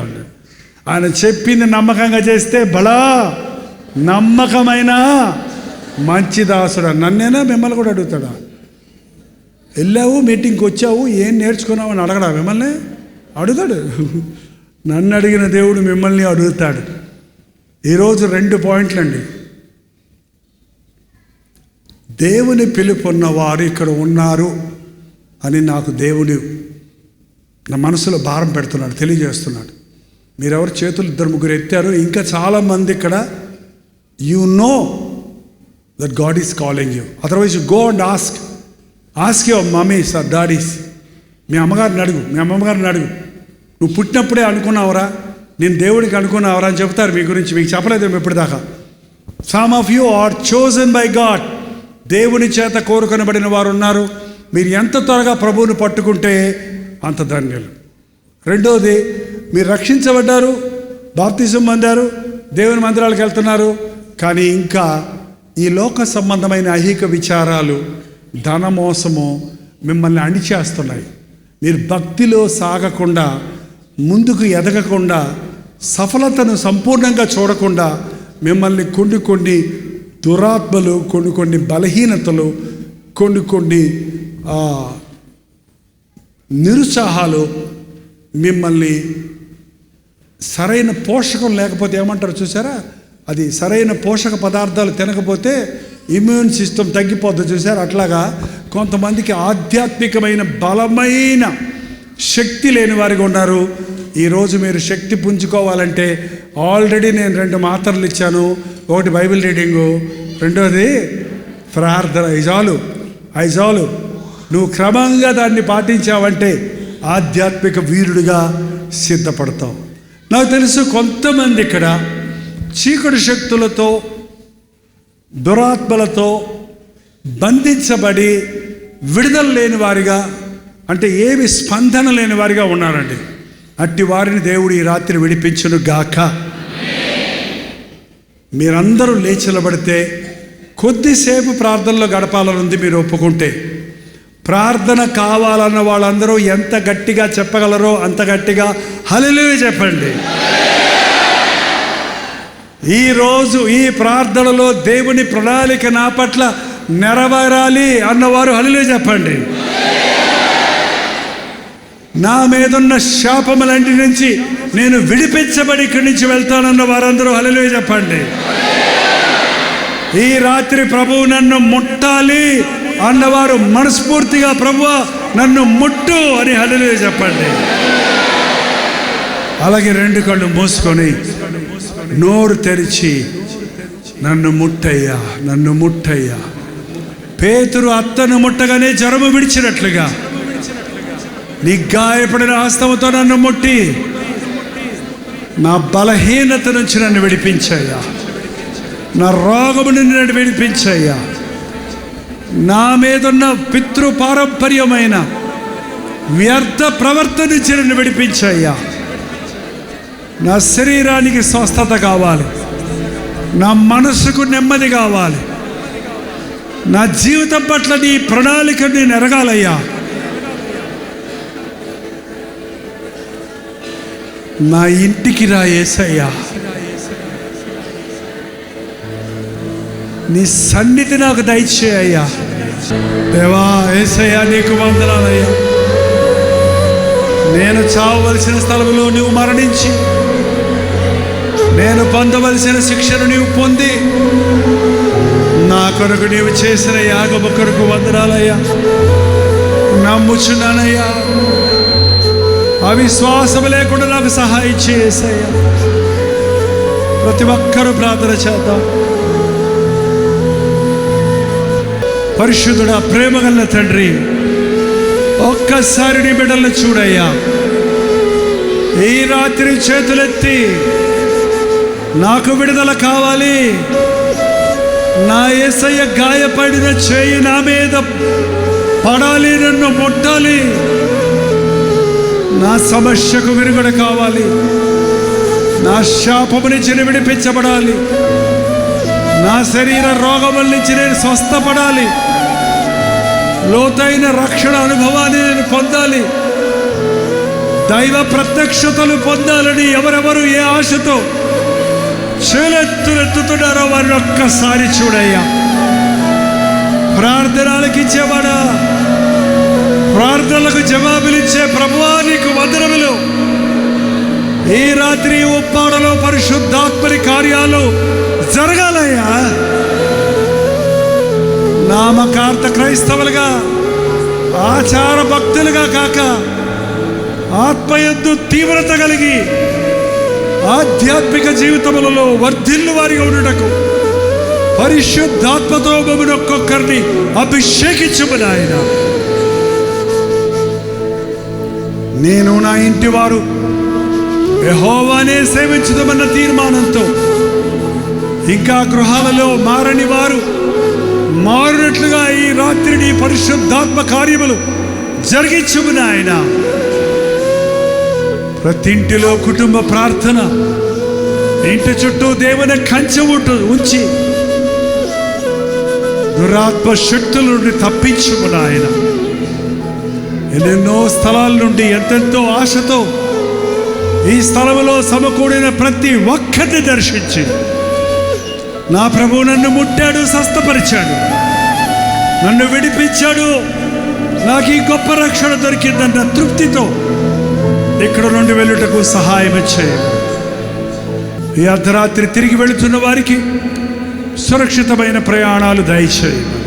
ఆయన చెప్పింది నమ్మకంగా చేస్తే బలా నమ్మకమైన మంచి దాసుడా. నన్నేనా మిమ్మల్ని కూడా అడుగుతాడా? వెళ్ళావు, మీటింగ్కి వచ్చావు, ఏం నేర్చుకున్నావు అని అడగడా? మిమ్మల్ని అడుగుతాడు. నన్ను అడిగిన దేవుడు మిమ్మల్ని అడుగుతాడు. ఈరోజు 2 పాయింట్లు అండి. దేవుని పిలుపున్న వారు ఇక్కడ ఉన్నారు అని నాకు దేవుడు నా మనసులో భారం పెడుతున్నాడు, తెలియజేస్తున్నాడు. మీరెవరు చేతులు 2-3 ఎత్తారు. ఇంకా చాలామంది ఇక్కడ you know that God is calling you. Otherwise you go and ask your mummies or daddies. మీ అమ్మగారిని అడుగు, మీ అమ్మగారిని అడుగు, నువ్వు పుట్టినప్పుడే అనుకున్నావురా, నేను దేవుడికి అనుకున్నావురా అని చెప్తారు మీ గురించి. మీకు చెప్పలేదు ఇప్పటిదాకా. Some of you are chosen by God. దేవుని చేత కోరుకొనబడిన వారు ఉన్నారు. మీరు ఎంత త్వరగా ప్రభువుని పట్టుకుంటే అంత ధన్యులు. రెండోది, మీరు రక్షించబడ్డారు, బాప్తిజం పొందారు, దేవుని మందిరాలకు వెళ్తున్నారు, కానీ ఇంకా ఈ లోక సంబంధమైన ఐహిక విచారాలు, ధనమోసము మిమ్మల్ని అణిచేస్తున్నాయి. మీరు భక్తిలో సాగకుండా, ముందుకు ఎదగకుండా, సఫలతను సంపూర్ణంగా చూడకుండా మిమ్మల్ని కొన్ని దురాత్మలు, కొన్ని బలహీనతలు, కొన్ని నిరుత్సాహాలు మిమ్మల్ని సరైన పోషకం లేకపోతే ఏమంటారు చూసారా, అది సరైన పోషక పదార్థాలు తినకపోతే ఇమ్యూన్ సిస్టమ్ తగ్గిపోద్ది చూసారు. అట్లాగా కొంతమందికి ఆధ్యాత్మికమైన బలమైన శక్తి లేని వారిగా ఉన్నారు. ఈరోజు మీరు శక్తి పుంజుకోవాలంటే ఆల్రెడీ నేను 2 మాత్రలు ఇచ్చాను. ఒకటి బైబిల్ రీడింగు, రెండోది ప్రార్థన. ఐజాలు నువ్వు క్రమంగా దాన్ని పాటించావంటే ఆధ్యాత్మిక వీరుడిగా సిద్ధపడతావు. నాకు తెలుసు కొంతమంది ఇక్కడ చీకటి శక్తులతో, దురాత్మలతో బంధించబడి విడుదల లేని వారిగా, అంటే ఏమి స్పందన లేని వారిగా ఉన్నారండి. అట్టి వారిని దేవుడు ఈ రాత్రి విడిపించును గాక. మీరందరూ లేచిలబడితే కొద్దిసేపు ప్రార్థనలో గడపాలనుంది. మీరు ఒప్పుకుంటే ప్రార్థన కావాలన్న వాళ్ళందరూ ఎంత గట్టిగా చెప్పగలరో అంత గట్టిగా హల్లెలూయా చెప్పండి. ఈరోజు ఈ ప్రార్థనలో దేవుని ప్రణాళిక నా పట్ల నెరవేరాలి అన్నవారు హల్లెలూయా చెప్పండి. నా మీదున్న శాపములన్నిటి నుంచి నేను విడిపించబడి ఇక్కడి నుంచి వెళ్తానన్న వారందరూ హల్లెలూయా చెప్పండి. ఈ రాత్రి ప్రభువు నన్ను ముట్టాలి అన్నవారు మనస్ఫూర్తిగా ప్రభువా నన్ను ముట్టు అని హల్లెలూయా చెప్పండి. అలాగే 2 కళ్ళు మూసుకొని నోరు తెరిచి నన్ను ముట్టయ్యా, నన్ను ముట్టయ్యా. పేతురు అత్తను ముట్టగానే జ్వరము విడిచినట్లుగా నీ గాయపడిన హస్తముతో నన్ను ముట్టి నా బలహీనత నుంచి నన్ను విడిపించయ్యా, నా రోగము నుండి నన్ను విడిపించయ్యా, నా మీదున్న పితృపారంపర్యమైన వ్యర్థ ప్రవర్తన నుంచి నన్ను విడిపించయ్యా. నా శరీరానికి స్వస్థత కావాలి, నా మనసుకు నెమ్మది కావాలి, నా జీవితం పట్ల నీ ప్రణాళిక నేను ఎరగాలయ్యా. నా ఇంటికి రా యేసయ్యా, నీ సన్నిధి నాకు దయచేయ్యా. దేవా యేసయ్యా, నీకు వందనాలయ్యా. నేను చావవలసిన స్థలంలో నువ్వు మరణించి, నేను పొందవలసిన శిక్షను నీవు పొంది, నా కొరకు నీవు చేసిన యాగము కొరకు వందనాలయ్యా. నమ్ముచున్నానయ్యా. అవిశ్వాసం లేకుండా నాకు సహాయం చేసయ్యా. ప్రతి ఒక్కరూ ప్రార్థన చేద్దాం. పరిశుద్ధుడా, ప్రేమగల తండ్రి, ఒక్కసారి నీ బిడ్డలను చూడయ్యా. ఈ రాత్రి చేతులెత్తి నాకు విడుదల కావాలి, నా యేసయ్య గాయపడిన చేయి నా మీద పడాలి, నన్ను ముట్టాలి, నా సమస్యకు విరుగుడు కావాలి, నా శాపము నుంచి నేను విడిపించబడాలి, నా శరీర రోగముల నుంచి నేను స్వస్థపడాలి, లోతైన రక్షణ అనుభవాన్ని నేను పొందాలి, దైవ ప్రత్యక్షతలు పొందాలని ఎవరెవరు ఏ ఆశతో చేతులెత్తుతున్నారో వారిని ఒక్కసారి చూడయ్యా. ప్రార్థనలకు ఇచ్చేవాడా, ప్రార్థనలకు జవాబులిచ్చే ప్రభువా, నీకు వందనములు. ఈ రాత్రి ఉప్పాడలో పరిశుద్ధాత్మని కార్యాలు జరగాలయ్యా. నామకార్థ క్రైస్తవులుగా, ఆచార భక్తులుగా కాక, ఆత్మయందు తీవ్రత కలిగి ఆధ్యాత్మిక జీవితములలో వర్ధిల్లు వారిగా ఉండుటకు పరిశుద్ధాత్మతో మమ్మల్ని ఒక్కొక్కరిని అభిషేకించుము నాయన. నేను నా ఇంటి వారు యెహోవానే సేవించుదామన్న తీర్మానంతో ఇంకా గృహాలలో మారని వారు మారినట్లుగా ఈ రాత్రిని పరిశుద్ధాత్మ కార్యములు జరిగించుము నాయన. ప్రతి ఇంటిలో కుటుంబ ప్రార్థన, ఇంటి చుట్టూ దేవుని కంచె ఉంచి దురాత్మ శక్తుల నుండి తప్పించుము నాయన. ఎన్నెన్నో స్థలాల నుండి ఎంతెంతో ఆశతో ఈ స్థలంలో సమకూడిన ప్రతి ఒక్కరిని దర్శించి, నా ప్రభువు నన్ను ముట్టాడు, స్వస్థపరిచాడు, నన్ను విడిపించాడు, నాకు ఈ గొప్ప రక్షణ దొరికిందన్న తృప్తితో ఇక్కడ నుండి వెళ్ళుటకు సహాయం చేయండి. ఈ అర్ధరాత్రి తిరిగి వెళుతున్న వారికి సురక్షితమైన ప్రయాణాలు దయచేయండి.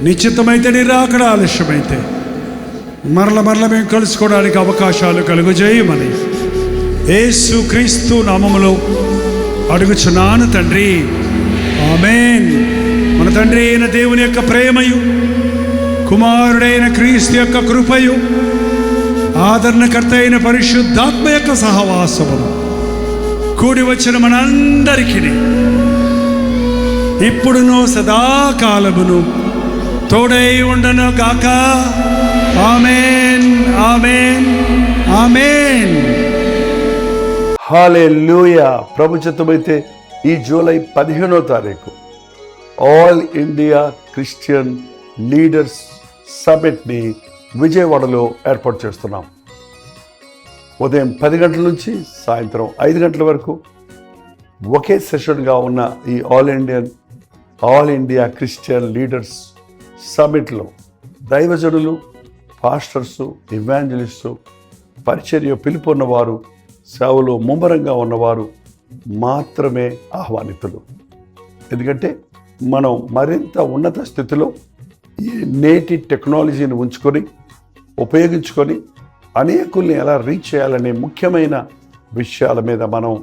నిశ్చితమైతే నిరాకడ, ఆలస్యమైతే మరల మేము కలుసుకోవడానికి అవకాశాలు కలుగజేయమని యేసు క్రీస్తు నామములో అడుగుచున్నాను తండ్రి, ఆమేన్. మన తండ్రి అయిన దేవుని యొక్క ప్రేమయు, కుమారుడైన క్రీస్తు యొక్క కృపయు, ఆదరణకర్త అయిన పరిశుద్ధాత్మ యొక్క సహవాసము కూడి వచ్చిన మనందరికీ ఇప్పుడును సదాకాలమును తోడై ఉండను గాక. ఆమేన్, ఆమేన్, ఆమేన్. హల్లెలూయా. ప్రభు చిత్తమైతే ఈ జూలై 15వ తారీఖు ఆల్ ఇండియా క్రిస్టియన్ లీడర్స్ సమ్మిట్ని విజయవాడలో ఏర్పాటు చేస్తున్నాం. ఉదయం 10 గంటల నుంచి సాయంత్రం 5 గంటల వరకు ఒకే సెషన్గా ఉన్న ఈ ఆల్ ఇండియా క్రిస్టియన్ లీడర్స్ సమ్మిట్లో దైవజనులు, పాస్టర్సు, ఇవాంజలిస్టు, పరిచర్య పిలుపు ఉన్నవారు, సేవలో ముమ్మరంగా ఉన్నవారు మాత్రమే ఆహ్వానితులు. ఎందుకంటే మనం మరింత ఉన్నత స్థితిలో ఈ నేటి టెక్నాలజీని ఉపయోగించుకొని అనేకుల్ని ఎలా రీచ్ చేయాలనే ముఖ్యమైన విషయాల మీద మనం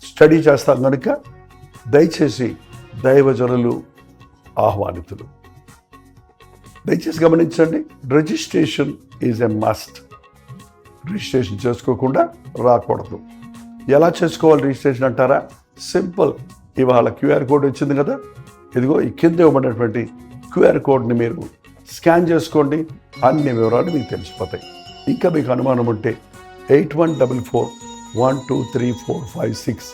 స్టడీ చేస్తాం కనుక దయచేసి దైవజనులు ఆహ్వానితులు. దయచేసి గమనించండి, registration is a must. Registration చేసుకోకుండా రాకూడదు. ఎలా చేసుకోవాలి రిజిస్ట్రేషన్ అంటారా? సింపుల్. ఇవాళ QR కోడ్ వచ్చింది కదా, ఇదిగో ఈ కింద ఇవ్వబడినటువంటి QR కోడ్ని మీరు స్కాన్ చేసుకోండి, అన్ని వివరాలు మీకు తెలిసిపోతాయి. ఇంకా మీకు అనుమానం ఉంటే 8144123456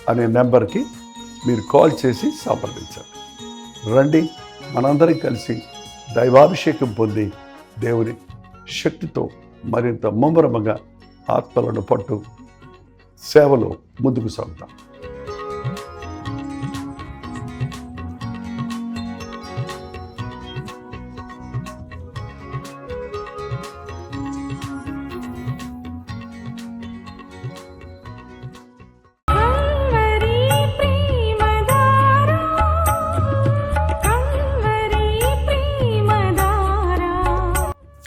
అనే నెంబర్కి మీరు కాల్ చేసి సంప్రదించండి. రండి, మనందరం కలిసి దైవాభిషేకం పొంది దేవుని శక్తితో మరింత ముమ్మరముగా ఆత్మలను పట్టు సేవలో ముందుకు సాగుతాం.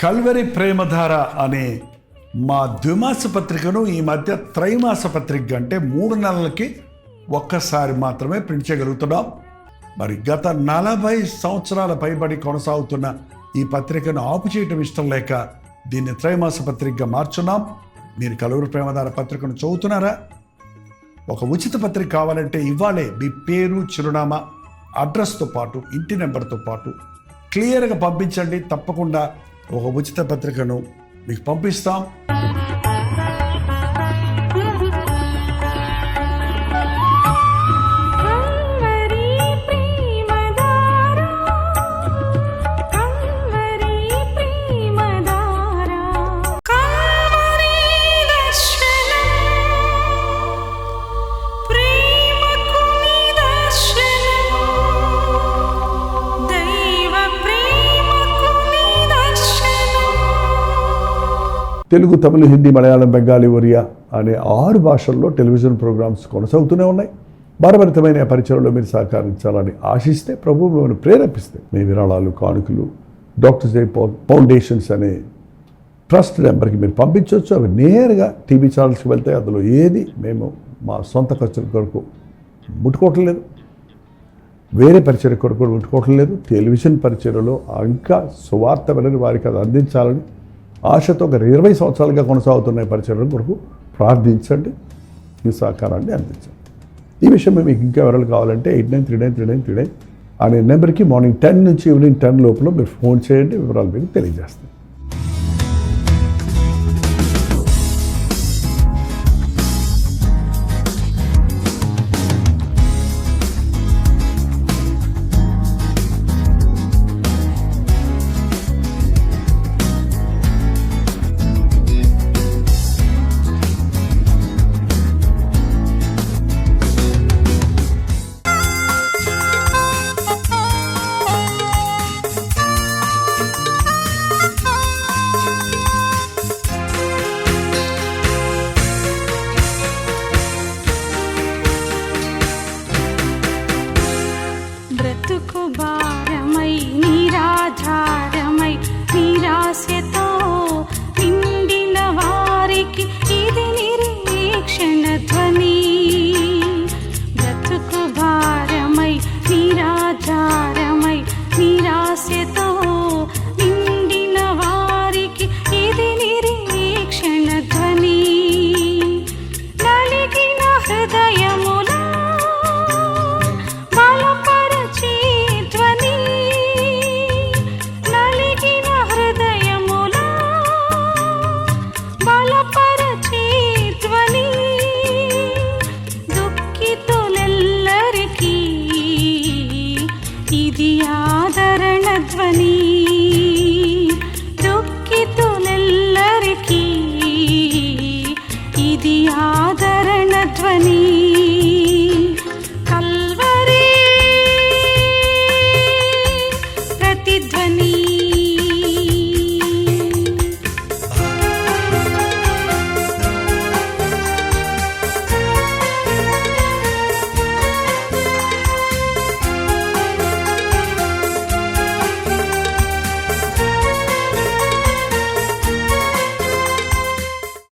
కల్వరి ప్రేమధార అనే మా ద్విమాస పత్రికను ఈ మధ్య త్రైమాస పత్రిక అంటే 3 నెలలకి ఒక్కసారి మాత్రమే ప్రింట్ చేయగలుగుతున్నాం. మరి గత 40 సంవత్సరాల పైబడి కొనసాగుతున్న ఈ పత్రికను ఆపు చేయటం ఇష్టం లేక దీన్ని త్రైమాస పత్రికగా మార్చున్నాం. మీరు కల్వరి ప్రేమధార పత్రికను చదువుతున్నారా? ఒక ఉచిత పత్రిక కావాలంటే ఇవ్వాలే మీ పేరు, చిరునామా, అడ్రస్తో పాటు ఇంటి నెంబర్తో పాటు క్లియర్గా పంపించండి. తప్పకుండా ఒక ఉచిత పత్రికను మీకు పంపిస్తాం. తెలుగు, తమిళ, హిందీ, మలయాళం, బెంగాలీ, ఒరియా అనే 6 భాషల్లో టెలివిజన్ ప్రోగ్రామ్స్ కొనసాగుతూనే ఉన్నాయి. భారభరితమైన పరిచయంలో మీరు సహకరించాలని ఆశిస్తే, ప్రభు మిమ్మల్ని ప్రేరేపిస్తే మీ విరాళాలు, కానుకలు డాక్టర్ జై ఫౌండేషన్స్ అనే ట్రస్ట్ నెంబర్కి మీరు పంపించవచ్చు. అవి నేరుగా టీవీ ఛానల్స్కి వెళ్తాయి. అందులో ఏది మేము మా సొంత ఖర్చుల కొరకు ముట్టుకోవటం లేదు, వేరే పరిచయ కొరకు ముట్టుకోవటం లేదు. టెలివిజన్ పరిచయలో ఇంకా సువార్త వినని వారికి అది అందించాలని ఆశతో ఒక 20 సంవత్సరాలుగా కొనసాగుతున్న పరిచయం కొరకు ప్రార్థించండి, మీ సహకారాన్ని అందించండి. ఈ విషయం మీకు ఇంకా వివరాలు కావాలంటే 89393939 అనే నెంబర్కి మార్నింగ్ 10 నుంచి ఈవినింగ్ 10 లోపల మీరు ఫోన్ చేయండి, వివరాలు మీకు తెలియజేస్తాం. బ్రతుకు భారమై నిరాధారమై నిరాశతో నిండిన వారికి ఇది నిరీక్షణ ధ్వని. బ్రతుకు భారమై నిరాధారమై నిరాశతో నిండిన వారికి ఇది నిరీక్షణ ధ్వని. నలిగిన హృదయముల ఇది ఆదరణ ధ్వని. దుఃఖితులెల్లరికీ ఇది ఆదరణ ధ్వని.